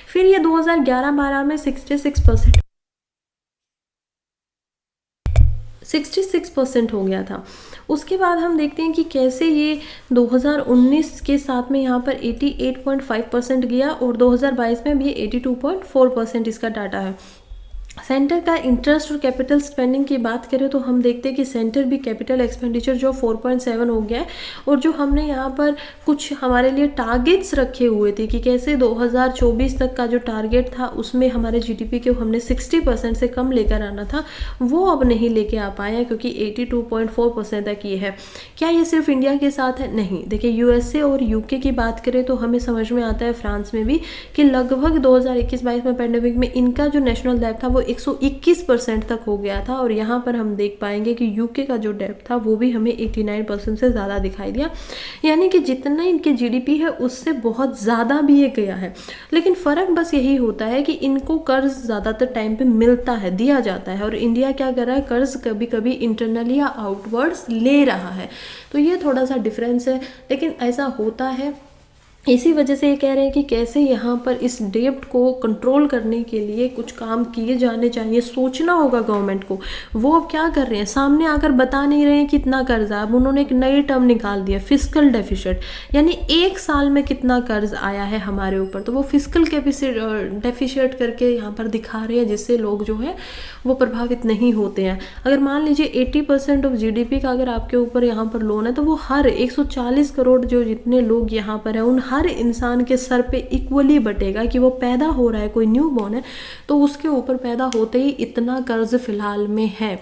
Speaker 1: फिर ये 2011-12 में 66% हो गया था। उसके बाद हम देखते हैं कि कैसे ये 2019 के साथ में यहाँ पर 88.5% गया, और 2022 में भी 82.4% इसका डाटा है। सेंटर का इंटरेस्ट और कैपिटल स्पेंडिंग की बात करें तो हम देखते हैं कि सेंटर भी कैपिटल एक्सपेंडिचर जो 4.7 हो गया है, और जो हमने यहाँ पर कुछ हमारे लिए टारगेट्स रखे हुए थे कि कैसे 2024 तक का जो टारगेट था उसमें हमारे जीडीपी के हमने 60% से कम लेकर आना था, वो अब नहीं लेके आ पाए हैं, क्योंकि 82.4% तक ये है। क्या ये सिर्फ इंडिया के साथ है? नहीं। देखिए, यूएसए और यूके की बात करें तो हमें समझ में आता है, फ्रांस में भी, कि लगभग 2021-22 में पैंडेमिक में इनका जो नेशनल डेब्ट था वो 121% तक हो गया था। और यहाँ पर हम देख पाएंगे कि यूके का जो डेब्ट था वो भी हमें 89% से ज़्यादा दिखाई दिया, यानी कि जितना इनके जीडीपी है उससे बहुत ज़्यादा भी ये गया है। लेकिन फ़र्क बस यही होता है कि इनको कर्ज ज़्यादातर टाइम पे मिलता है, दिया जाता है, और इंडिया क्या कर रहा है, कर्ज कभी कभी इंटरनली या आउटवर्ड्स ले रहा है। तो ये थोड़ा सा डिफरेंस है, लेकिन ऐसा होता है। इसी वजह से ये कह रहे हैं कि कैसे यहाँ पर इस डेब्ट को कंट्रोल करने के लिए कुछ काम किए जाने चाहिए, सोचना होगा गवर्नमेंट को। वो अब क्या कर रहे हैं, सामने आकर बता नहीं रहे हैं कितना कर्ज है। अब उन्होंने एक नई टर्म निकाल दिया, फिस्कल डेफिसिट, यानी एक साल में कितना कर्ज आया है हमारे ऊपर, तो वो फिस्कल डेफिसिट करके यहाँ पर दिखा रहे हैं, जिससे लोग जो है वो प्रभावित नहीं होते हैं। अगर मान लीजिए 80% ऑफ जीडीपी का अगर आपके ऊपर यहाँ पर लोन है, तो वो हर 140 करोड़ जो जितने लोग यहाँ पर हैं उन हर इंसान के सर पे इक्वली बटेगा, कि वो पैदा हो रहा है, कोई न्यू बॉर्न है तो उसके ऊपर पैदा होते ही इतना कर्ज फिलहाल में है।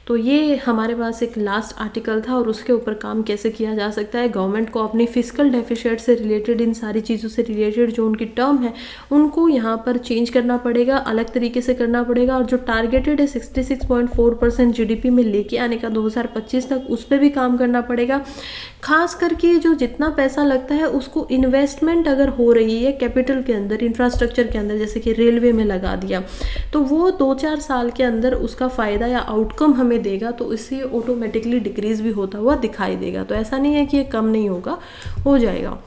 Speaker 1: तो ये हमारे पास एक लास्ट आर्टिकल था, और उसके ऊपर काम कैसे किया जा सकता है। गवर्नमेंट को अपनी फिस्कल डेफिसिट से रिलेटेड, इन सारी चीज़ों से रिलेटेड जो उनकी टर्म है उनको यहाँ पर चेंज करना पड़ेगा, अलग तरीके से करना पड़ेगा। और जो टारगेटेड है 66.4% जीडीपी में लेके आने का 2025 तक, उस पर भी काम करना पड़ेगा। खास करके जो जितना पैसा लगता है उसको इन्वेस्टमेंट अगर हो रही है कैपिटल के अंदर, इंफ्रास्ट्रक्चर के अंदर, जैसे कि रेलवे में लगा दिया, तो वो 2-4 साल के अंदर उसका फ़ायदा या आउटकम हमें देगा, तो इससे ऑटोमेटिकली डिक्रीज भी होता हुआ दिखाई देगा। तो ऐसा नहीं है कि ये कम नहीं होगा, हो जाएगा।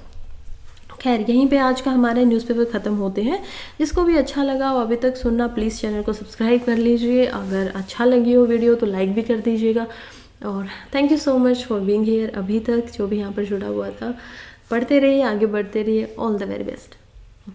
Speaker 1: खैर, यहीं पे आज का हमारे न्यूज़पेपर ख़त्म होते हैं। जिसको भी अच्छा लगा वो अभी तक सुनना, प्लीज़ चैनल को सब्सक्राइब कर लीजिए। अगर अच्छा लगी हो वीडियो तो लाइक भी कर दीजिएगा, और thank you so much for being here. अभी तक जो भी यहाँ पर जुड़ा हुआ था, पढ़ते रहिए, आगे बढ़ते रहिए। All the very best.